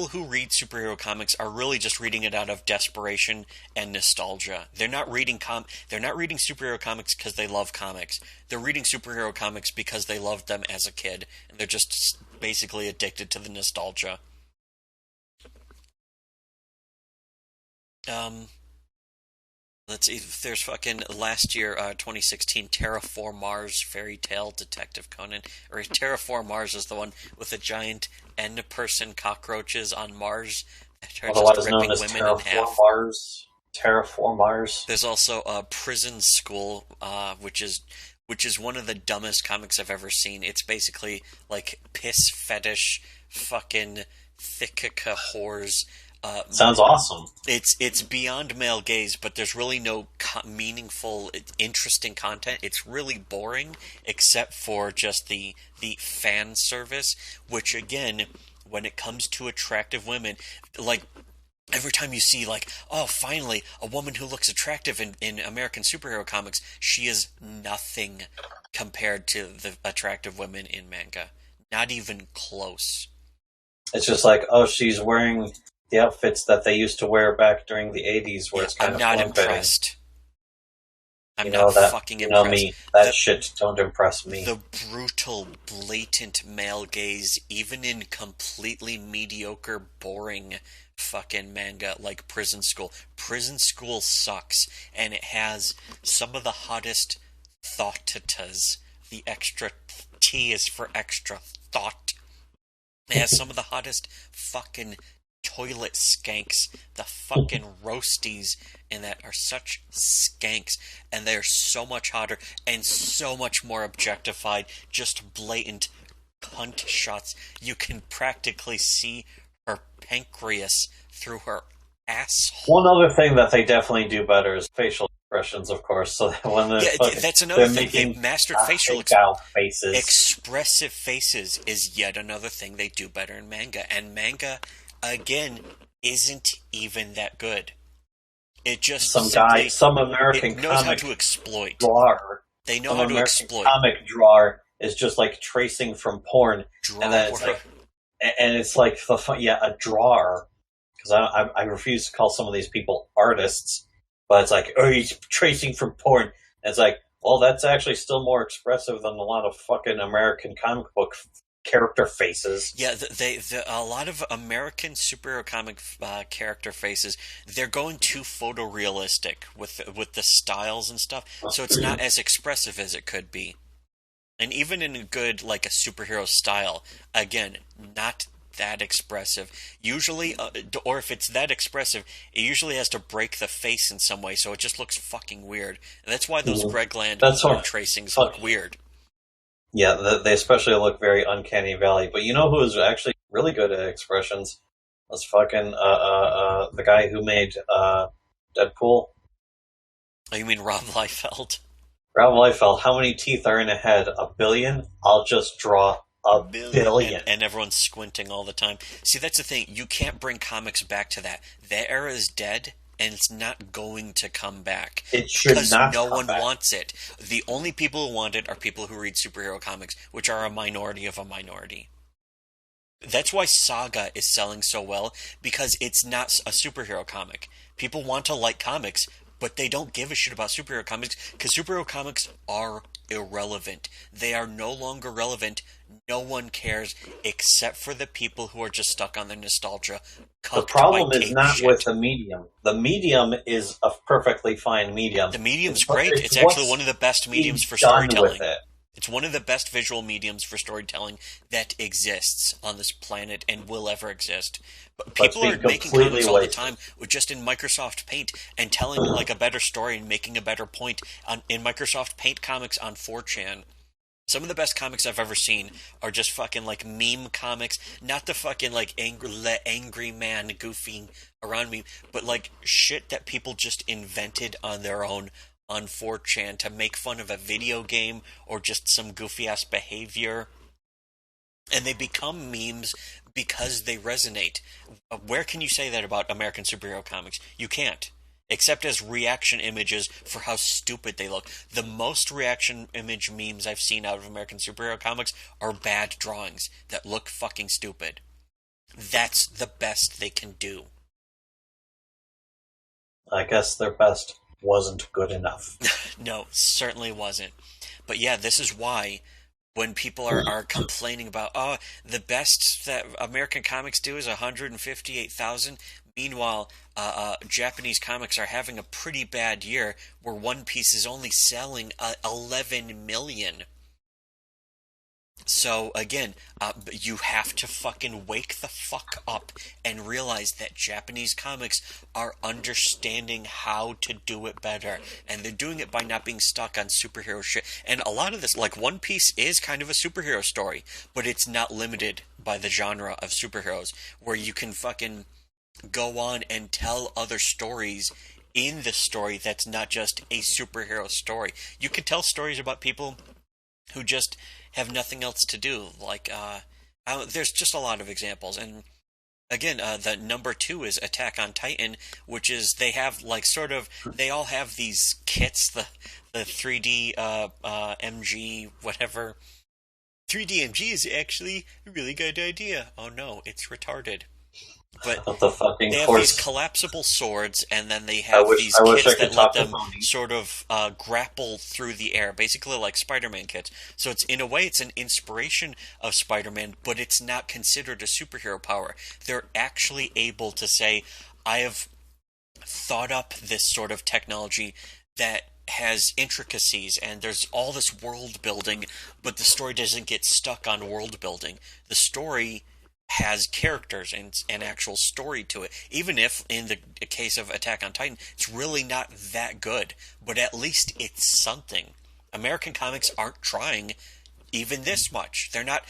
who read superhero comics are really just reading it out of desperation and nostalgia. They're not reading superhero comics because they love comics. They're reading superhero comics because they loved them as a kid, and they're just basically addicted to the nostalgia. Let's see. There's fucking last year, 2016, Terraform Mars Fairy Tale Detective Conan. Or Terraform Mars is the one with the giant N-person cockroaches on Mars that are just ripping women in half. Terraform Mars. There's also Prison School, which is one of the dumbest comics I've ever seen. It's basically like piss fetish, fucking thicca whores. Sounds awesome. It's beyond male gaze, but there's really no meaningful, interesting content. It's really boring, except for just the fan service, which again, when it comes to attractive women, like every time you see like, oh, finally, a woman who looks attractive in American superhero comics, she is nothing compared to the attractive women in manga. Not even close. It's just like, oh, she's wearing the outfits that they used to wear back during the 80s where it's kind of I'm not impressed. I'm not fucking impressed. Me, that shit don't impress me. The brutal, blatant male gaze, even in completely mediocre, boring fucking manga like Prison School. Prison School sucks, and it has some of the hottest thoughtatas. The extra T is for extra thought. It has some of the hottest fucking toilet skanks, the fucking roasties in that are such skanks, and they're so much hotter and so much more objectified, just blatant cunt shots. You can practically see her pancreas through her asshole. One other thing that they definitely do better is facial expressions, of course. So when that's another thing. They've mastered facial faces. Expressive faces is yet another thing they do better in manga, and manga again isn't even that good. It just some simply, guy, some American it knows how comic to exploit. drawer, They know some how to American exploit. comic drawer is just like tracing from porn, and then it's Drawer. like, and it's like a drawer. Because I refuse to call some of these people artists, but it's like, oh, he's tracing from porn. And it's like, well, that's actually still more expressive than a lot of fucking American comic book character faces. Yeah, a lot of American superhero comic character faces, they're going too photorealistic with the styles and stuff, so it's not as expressive as it could be. And even in a good, like a superhero style, again, not that expressive. Usually, or if it's that expressive, it usually has to break the face in some way, so it just looks fucking weird. And that's why those Greg Land tracings look weird. Yeah, they especially look very Uncanny Valley. But you know who is actually really good at expressions? Was fucking the guy who made Deadpool. Oh, you mean Rob Liefeld? Rob Liefeld. How many teeth are in a head? 1 billion? I'll just draw a billion. And everyone's squinting all the time. See, that's the thing. You can't bring comics back to that. That era is dead, and it's not going to come back. It should not. Because no one wants it. The only people who want it are people who read superhero comics, which are a minority of a minority. That's why Saga is selling so well, because it's not a superhero comic. People want to like comics, but they don't give a shit about superhero comics, because superhero comics are irrelevant. They are no longer relevant. No one cares except for the people who are just stuck on the nostalgia. The problem is not with the medium. The medium is a perfectly fine medium. The medium's great. It's actually one of the best mediums for storytelling. It's one of the best visual mediums for storytelling that exists on this planet and will ever exist. But people are making comics all the time with just in Microsoft Paint and telling like a better story and making a better point in Microsoft Paint comics on 4chan. Some of the best comics I've ever seen are just fucking like meme comics, not the fucking like angry man goofing around me, but like shit that people just invented on their own on 4chan to make fun of a video game or just some goofy ass behavior. And they become memes because they resonate. Where can you say that about American superhero comics? You can't. Except as reaction images for how stupid they look. The most reaction image memes I've seen out of American superhero comics are bad drawings that look fucking stupid. That's the best they can do. I guess their best wasn't good enough. No, certainly wasn't. But yeah, this is why when people are complaining about, oh, the best that American comics do is 158,000. Meanwhile, Japanese comics are having a pretty bad year where One Piece is only selling 11 million. So, again, you have to fucking wake the fuck up and realize that Japanese comics are understanding how to do it better. And they're doing it by not being stuck on superhero shit. And a lot of this, like One Piece is kind of a superhero story, but it's not limited by the genre of superheroes, where you can fucking go on and tell other stories in the story that's not just a superhero story. You can tell stories about people who just have nothing else to do. Like, there's just a lot of examples. And again, the number 2 is Attack on Titan, which is they have like sort of they all have these kits, the 3D MG whatever. 3D MG is actually a really good idea. Oh no, it's retarded. But they have these collapsible swords, and then they have these kits that let them sort of grapple through the air, basically like Spider-Man kits. So it's in a way, it's an inspiration of Spider-Man, but it's not considered a superhero power. They're actually able to say, I have thought up this sort of technology that has intricacies, and there's all this world building, but the story doesn't get stuck on world building. The story has characters and an actual story to it. Even if, in the case of Attack on Titan, it's really not that good, but at least it's something. American comics aren't trying even this much. They're not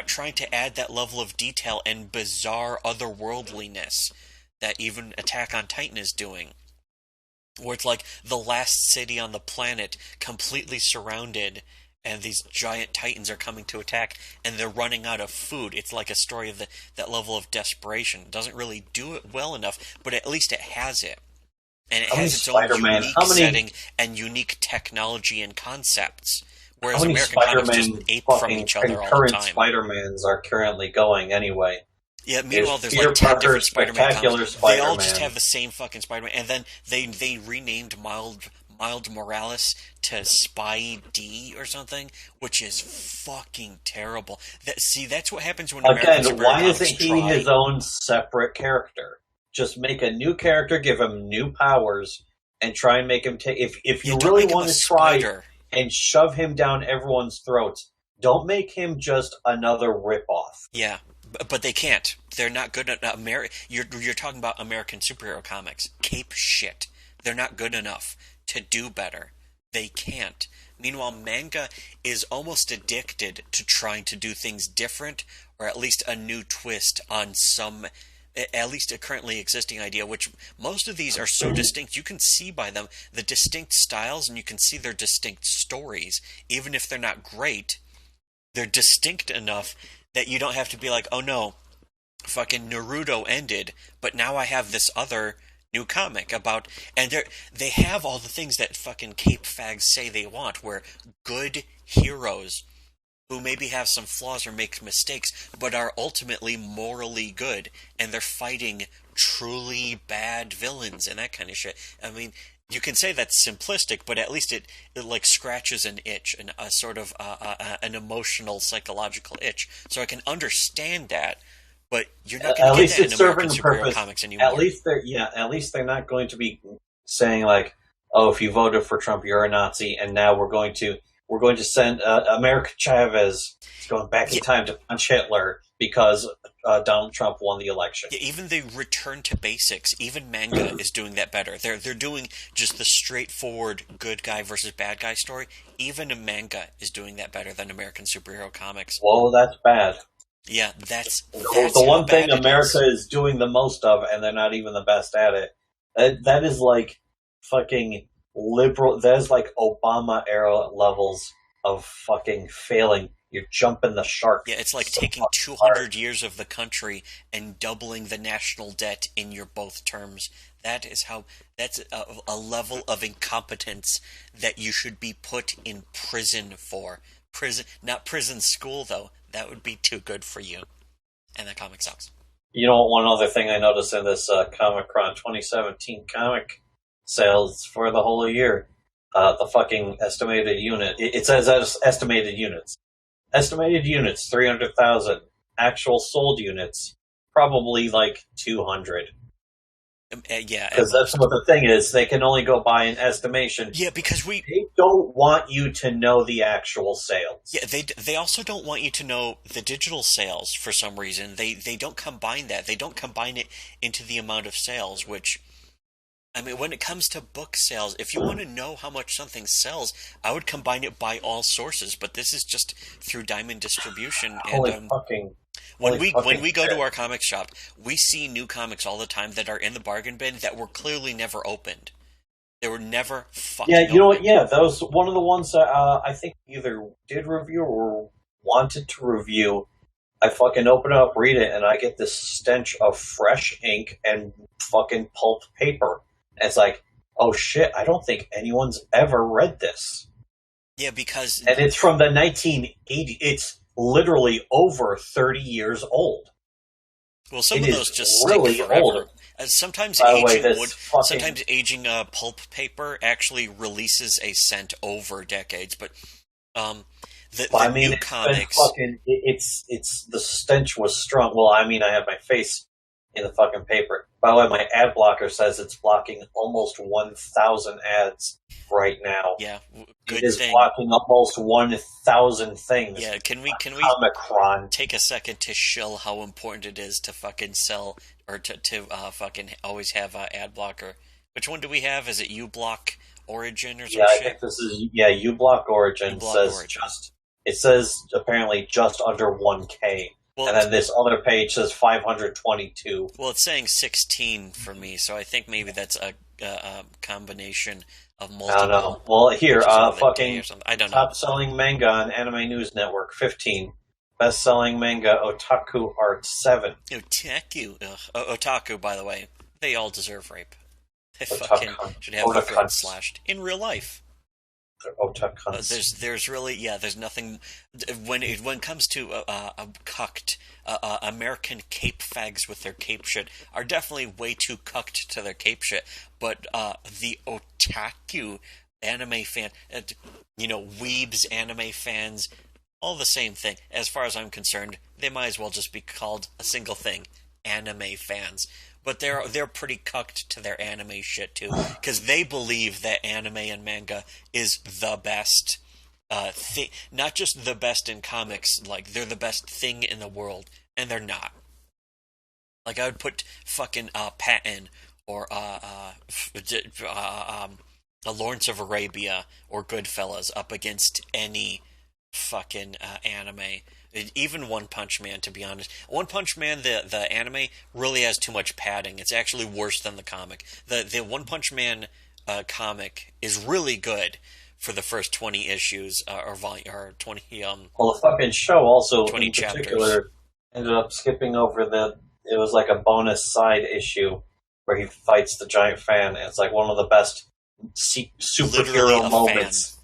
trying to add that level of detail and bizarre otherworldliness that even Attack on Titan is doing. Where it's like the last city on the planet completely surrounded, and these giant titans are coming to attack, and they're running out of food. It's like a story of that level of desperation. It doesn't really do it well enough, but at least it has it. And it How many has its own Spider-Man? unique How many? setting and unique technology and concepts. Whereas How many American comics just Spider-Man ape from fucking each other all the concurrent time. Spider-Mans are currently going anyway? Yeah, meanwhile, there's Peter like 10 Parker, different Spider-Man Spectacular comics. They all Spider-Man. just have the same fucking Spider-Man. And then they renamed Mild Morales to Spidey or something, which is fucking terrible. That's what happens when American Again, superhero why comics isn't he try. his own separate character? Just make a new character, give him new powers, and try and make him take. If you really want to try and shove him down everyone's throats, don't make him just another ripoff. Yeah, but they can't. They're not good at You're talking about American superhero comics. Cape shit. They're not good enough to do better. They can't. Meanwhile, manga is almost addicted to trying to do things different, or at least a new twist on at least a currently existing idea, which most of these are so distinct, you can see by them the distinct styles and you can see their distinct stories. Even if they're not great, they're distinct enough that you don't have to be like, oh no, fucking Naruto ended, but now I have this other new comic about, and they have all the things that fucking Cape fags say they want, where good heroes who maybe have some flaws or make mistakes, but are ultimately morally good, and they're fighting truly bad villains and that kind of shit. I mean, you can say that's simplistic, but at least it like scratches an itch, and a sort of an emotional, psychological itch. So I can understand that, but you're not going to get that in American superhero comics anymore. At least they're not going to be saying like, oh, if you voted for Trump, you're a Nazi, and now we're going to send America Chavez is going back in time to punch Hitler because Donald Trump won the election. Yeah, even the return to basics, even manga is doing that better. They're doing just the straightforward good guy versus bad guy story. Even a manga is doing that better than American superhero comics. Whoa, that's bad. Yeah, that's the one thing America is doing the most of, and they're not even the best at it. That is like fucking liberal. That is like Obama era levels of fucking failing. You're jumping the shark. Yeah, it's like taking 200 years of the country and doubling the national debt in your both terms. That's a level of incompetence that you should be put in prison for. Not prison school, though. That would be too good for you. And that comic sucks. You know, one other thing I noticed in this Comic-Con 2017 comic sales for the whole year, the fucking estimated unit. It says estimated units. Estimated units, 300,000. Actual sold units, probably like 200. Yeah, because that's what the thing is. They can only go by an estimation. Yeah, because they don't want you to know the actual sales. Yeah, they also don't want you to know the digital sales for some reason. They don't combine that. They don't combine it into the amount of sales. Which, I mean, when it comes to book sales, if you want to know how much something sells, I would combine it by all sources. But this is just through Diamond Distribution. And when we go to our comic shop, we see new comics all the time that are in the bargain bin that were clearly never opened. They were never fucking opened. You know what? Yeah, that was one of the ones that I think either did review or wanted to review. I fucking open it up, read it, and I get this stench of fresh ink and fucking pulp paper. And it's like, oh shit, I don't think anyone's ever read this. Yeah, because... And it's from the 1980s. It's literally over 30 years old. Well, some of those just really stick forever. Old. Sometimes aging pulp paper actually releases a scent over decades, but the new comics, it's the stench was strong. Well, I mean, I have my face in the fucking paper. By the way, my ad blocker says it's blocking almost 1,000 ads right now. Yeah, good it is thing. Blocking almost 1,000 things. Yeah, can we take a second to shill how important it is to fucking sell or to fucking always have ad blocker? Which one do we have? Is it uBlock Origin or something? Yeah, I think this is uBlock Origin. It says apparently just under 1K. Well, and then this other page says 522. Well, it's saying 16 for me, so I think maybe that's a combination of multiple. I don't know. Well, here, fucking I don't know. Top-selling manga on Anime News Network, 15. Best-selling manga, Otaku Art, 7. Otaku, by the way, they all deserve rape. They fucking should have their throats slashed in real life. They're otak cunts. There's really there's nothing when it comes to cucked American cape fags with their cape shit are definitely way too cucked to their cape shit, but the otaku anime fan, weebs anime fans, all the same thing. As far as I'm concerned, they might as well just be called a single thing: anime fans. But they're pretty cucked to their anime shit too, because they believe that anime and manga is the best thing, not just the best in comics. Like they're the best thing in the world, and they're not. Like I would put fucking Patton or Lawrence of Arabia or Goodfellas up against any fucking anime. Even One Punch Man, to be honest. One Punch Man, the anime, really has too much padding. It's actually worse than the comic. The One Punch Man comic is really good for the first 20 issues, or 20... well, the fucking show also, 20 in chapters. particular, ended up skipping over it was like a bonus side issue where he fights the giant fan, and it's like one of the best superhero moments. Fan.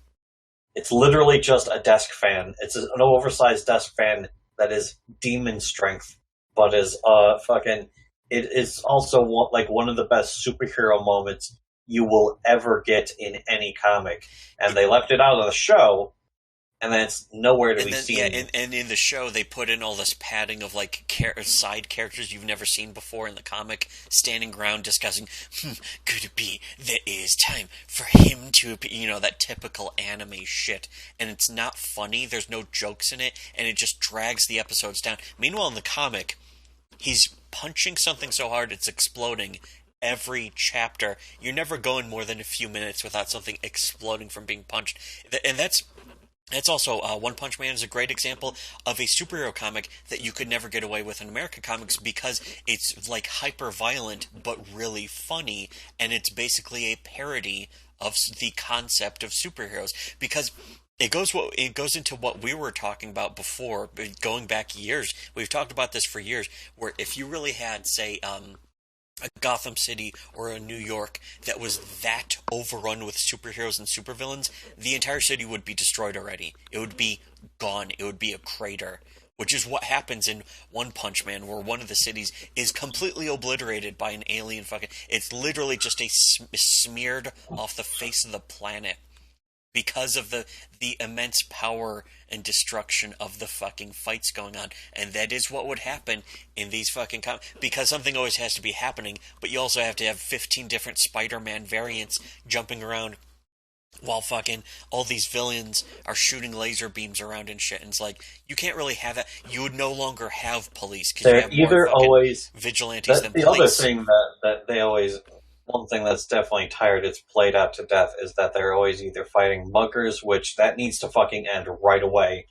It's literally just a desk fan. It's an oversized desk fan that is demon strength, but is fucking. It is also one of the best superhero moments you will ever get in any comic, and they left it out of the show, and then it's nowhere to be seen. Yeah, and in the show they put in all this padding of like side characters you've never seen before in the comic, standing around discussing, could it be that it is time for him to be, that typical anime shit, and it's not funny, there's no jokes in it, and it just drags the episodes down. Meanwhile, in the comic, he's punching something so hard it's exploding every chapter. You're never going more than a few minutes without something exploding from being punched, and that's also, One Punch Man is a great example of a superhero comic that you could never get away with in American comics because it's like hyper violent but really funny, and it's basically a parody of the concept of superheroes because it goes into what we were talking about before, going back years. We've talked about this for years, where if you really had, say, a Gotham City or a New York that was that overrun with superheroes and supervillains, the entire city would be destroyed already. It would be gone. It would be a crater. Which is what happens in One Punch Man, where one of the cities is completely obliterated by an alien fucking... It's literally just smeared off the face of the planet because of the immense power and destruction of the fucking fights going on. And that is what would happen in these fucking because something always has to be happening, but you also have to have 15 different Spider-Man variants jumping around while fucking all these villains are shooting laser beams around and shit. And it's like, you can't really have that. You would no longer have police because you have either always vigilantes than police. The other thing that they always... One thing that's definitely tired, it's played out to death, is that they're always either fighting muggers, which that needs to fucking end right away.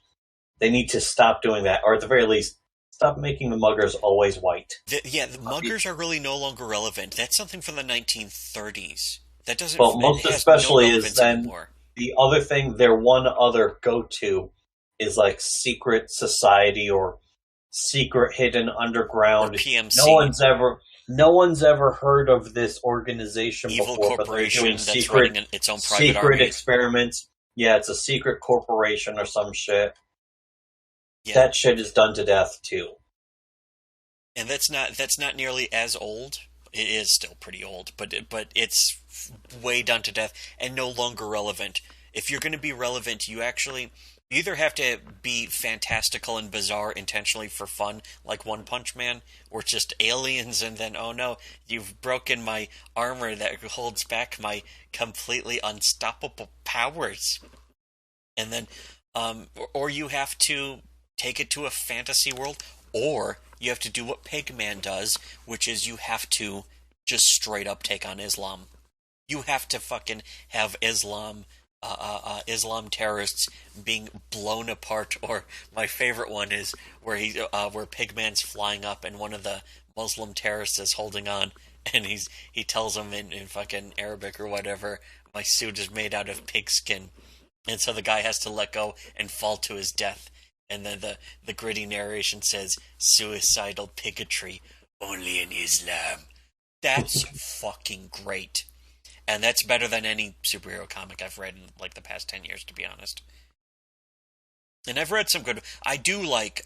They need to stop doing that, or at the very least, stop making the muggers always white. The muggers are really no longer relevant. That's something from the 1930s. That doesn't. Well, most especially is then anymore. The other thing. Their one other go-to is like secret society or secret hidden underground. Or PMC. No one's ever heard of this organization Evil before, corporation but they're doing that's running its own private army. Experiments. Yeah, it's a secret corporation or some shit. Yeah. That shit is done to death too. And that's not nearly as old. It is still pretty old, but it's way done to death and no longer relevant. If you're going to be relevant, you either have to be fantastical and bizarre intentionally for fun, like One Punch Man, or it's just aliens and then, oh no, you've broken my armor that holds back my completely unstoppable powers. And then, or you have to take it to a fantasy world, or you have to do what Pigman does, which is you have to just straight up take on Islam. You have to fucking have Islam terrorists being blown apart, or my favorite one is where Pigman's flying up and one of the Muslim terrorists is holding on, and he tells him in fucking Arabic or whatever, my suit is made out of pigskin, and so the guy has to let go and fall to his death, and then the gritty narration says, suicidal bigotry only in Islam. That's fucking great. and that's better than any superhero comic I've read in like the past 10 years, to be honest. And I've read some good. I do like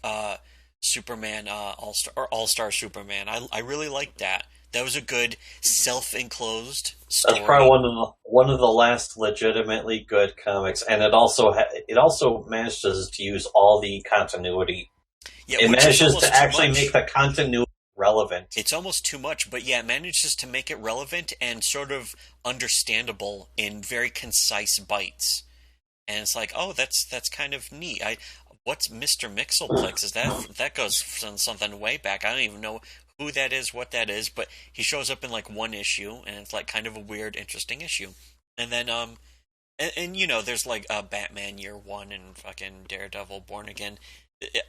Superman All Star Superman. I really like that. That was a good self-enclosed That's story. probably one of the last legitimately good comics, and it also manages to use all the continuity. Yeah, It which is manages to almost too actually much. make the continuity relevant. It's almost too much, but yeah, it manages to make it relevant and sort of understandable in very concise bites. And it's like, oh, that's kind of neat. What's Mr. Mixelplex? Is that goes from something way back? I don't even know who that is, what that is, but he shows up in like one issue, and it's like kind of a weird, interesting issue. And then and you know, there's like Batman Year One and fucking Daredevil Born Again.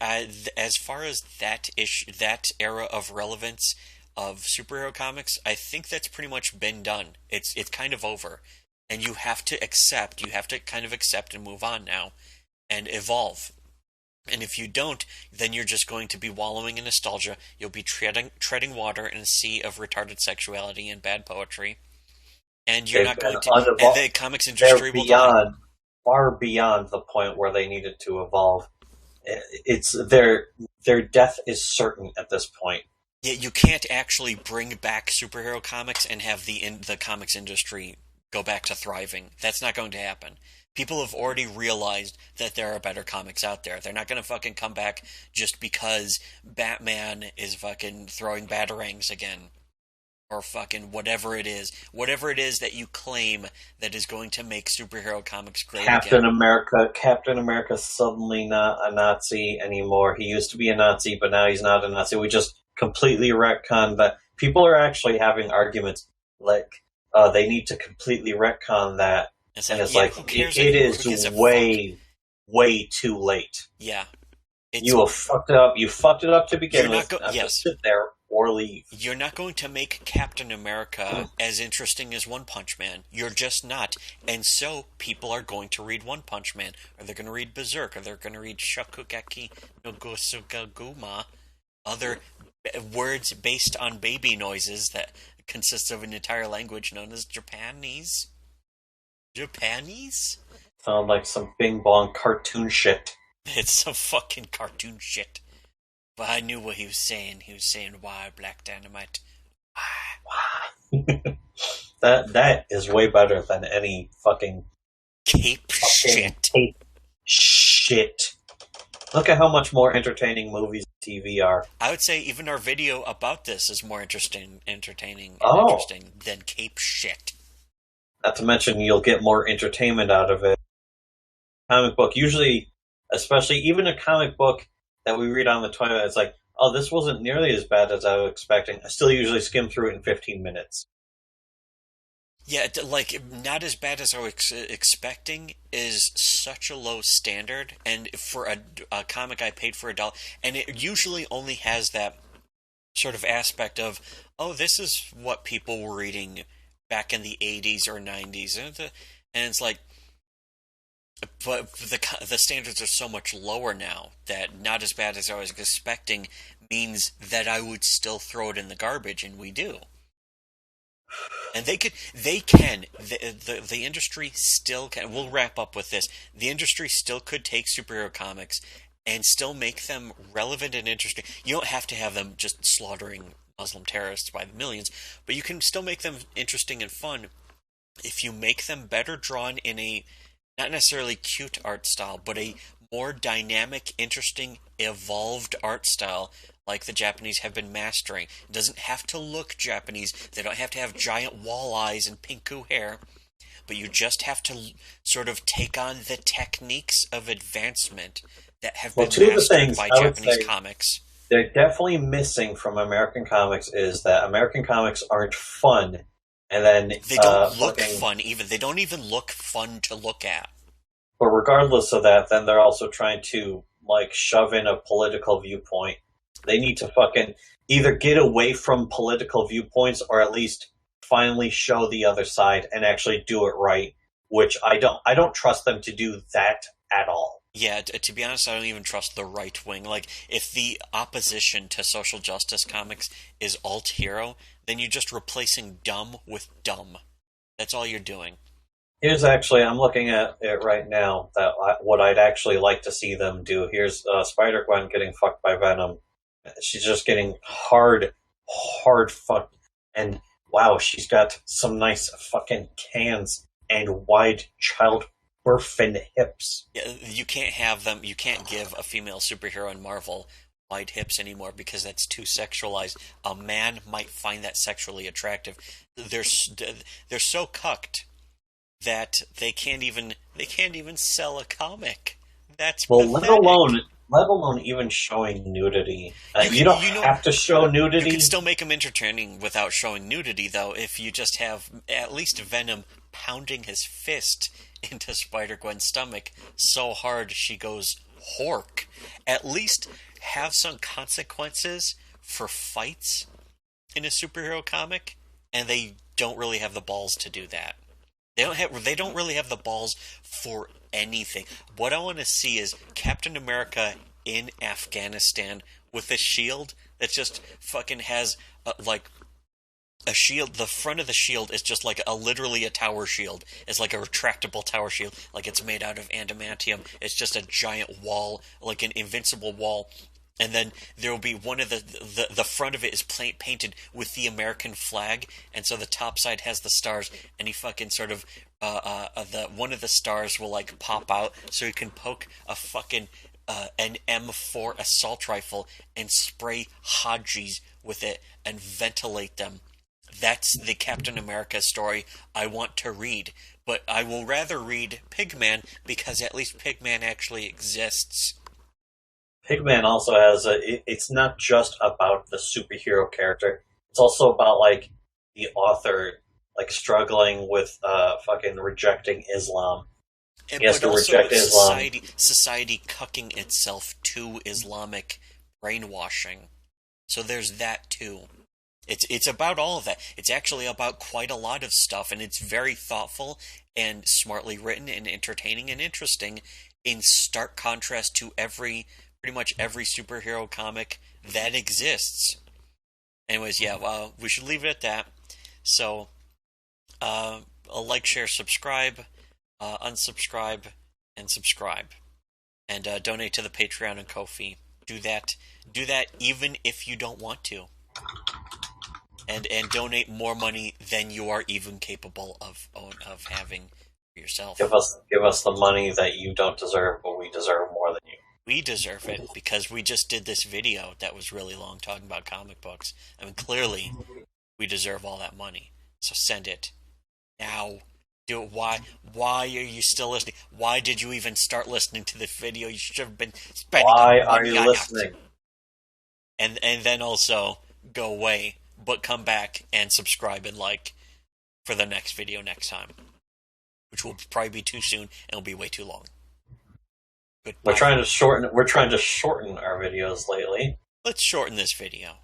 As far as that issue, that era of relevance of superhero comics, I think that's pretty much been done. It's kind of over, and you have to accept. You have to kind of accept and move on now, and evolve. And if you don't, then you're just going to be wallowing in nostalgia. You'll be treading water in a sea of retarded sexuality and bad poetry, and you're They've not been going to. And the comics they're industry will die. beyond, far beyond the point where they needed to evolve. It's their death is certain at this point. Yeah, you can't actually bring back superhero comics and have the comics industry go back to thriving. That's not going to happen. People have already realized that there are better comics out there. They're not going to fucking come back just because Batman is fucking throwing batarangs again. Or fucking whatever it is that you claim that is going to make superhero comics great Captain again. America. Captain America's suddenly not a Nazi anymore. He used to be a Nazi, but now he's not a Nazi. We just completely retcon that. People are actually having arguments like they need to completely retcon that, It's and like, it's yeah, like who cares? it Who gives is a fuck? way too late. Yeah, it's You have fucked it up. You fucked it up to you're begin not with. Now yes. just sit there or leave. You're not going to make Captain America as interesting as One Punch Man. You're just not. And so people are going to read One Punch Man, or they're going to read Berserk, or they're going to read Shokugeki no Gosugaguma, other words based on baby noises that consists of an entire language known as Japanese. Japanese? Sound like some bing bong cartoon shit. It's some fucking cartoon shit. But I knew what he was saying. He was saying, why, Black Dynamite? Why? That is way better than any fucking Cape shit. Shit. Look at how much more entertaining movies and TV are. I would say even our video about this is more entertaining, and Oh. interesting than Cape shit. Not to mention, you'll get more entertainment out of it. Comic book, usually, especially even a comic book that we read on the 20 minutes, it's like, oh, this wasn't nearly as bad as I was expecting. I still usually skim through it in 15 minutes. Yeah, like, not as bad as I was expecting is such a low standard, and for a comic I paid for $1, and it usually only has that sort of aspect of, oh, this is what people were reading back in the 80s or 90s, and it's like, but the standards are so much lower now that not as bad as I was expecting means that I would still throw it in the garbage, and we do. And the industry still can. We'll wrap up with this. The industry still could take superhero comics and still make them relevant and interesting. You don't have to have them just slaughtering Muslim terrorists by the millions, but you can still make them interesting and fun if you make them better drawn in a not necessarily cute art style, but a more dynamic, interesting, evolved art style like the Japanese have been mastering. It doesn't have to look Japanese. They don't have to have giant wall eyes and pinku hair, but you just have to sort of take on the techniques of advancement that have been mastered by Japanese comics. They're definitely missing from American comics is that American comics aren't fun. And then they don't look fun even. They don't even look fun to look at. But regardless of that, then they're also trying to like shove in a political viewpoint. They need to fucking either get away from political viewpoints or at least finally show the other side and actually do it right, which I don't trust them to do that at all. Yeah, to be honest, I don't even trust the right wing. Like, if the opposition to social justice comics is alt-hero, then you're just replacing dumb with dumb. That's all you're doing. Here's actually, I'm looking at it right now. What I'd actually like to see them do. Here's Spider-Gwen getting fucked by Venom. She's just getting hard fucked. And wow, she's got some nice fucking cans and wide childbirth hips. Yeah, you can't have them. You can't give a female superhero in Marvel wide hips anymore because that's too sexualized. A man might find that sexually attractive. They're so cucked that they can't even sell a comic. That's Well, pathetic. let alone even showing nudity. You don't have to show nudity. You can still make them entertaining without showing nudity, though, if you just have at least Venom pounding his fist into Spider-Gwen's stomach so hard she goes hork. At least have some consequences for fights in a superhero comic, and they don't really have the balls to do that. They don't really have the balls for anything. What I want to see is Captain America in Afghanistan with a shield that just fucking has like a shield. The front of the shield is just like literally a tower shield. It's like a retractable tower shield, like it's made out of adamantium. It's just a giant wall, like an invincible wall. And then there will be one of the front of it is painted with the American flag, and so the top side has the stars, and he fucking sort of the one of the stars will like pop out, so you can poke a fucking an M4 assault rifle and spray Hajis with it and ventilate them. That's the Captain America story I want to read, but I will rather read Pigman because at least Pigman actually exists. Pigman also has it's not just about the superhero character. It's also about like the author like struggling with fucking rejecting Islam. He has But to also reject Islam. society cucking itself to Islamic brainwashing. So there's that too. It's about all of that. It's actually about quite a lot of stuff, and it's very thoughtful and smartly written and entertaining and interesting in stark contrast to pretty much every superhero comic that exists. Anyways, yeah, well, we should leave it at that. So, like, share, subscribe, unsubscribe, and subscribe, and donate to the Patreon and Ko-fi. Do that. Do that even if you don't want to, and donate more money than you are even capable of having for yourself. Give us the money that you don't deserve, but we deserve more than you. We deserve it because we just did this video that was really long talking about comic books. I mean, clearly, we deserve all that money. So send it now. Do it. Why are you still listening? Why did you even start listening to this video? You should have been spending. Why are you listening? And then also go away, but come back and subscribe and like for the next video next time, which will probably be too soon and will be way too long. Goodbye. We're trying to shorten our videos lately. Let's shorten this video.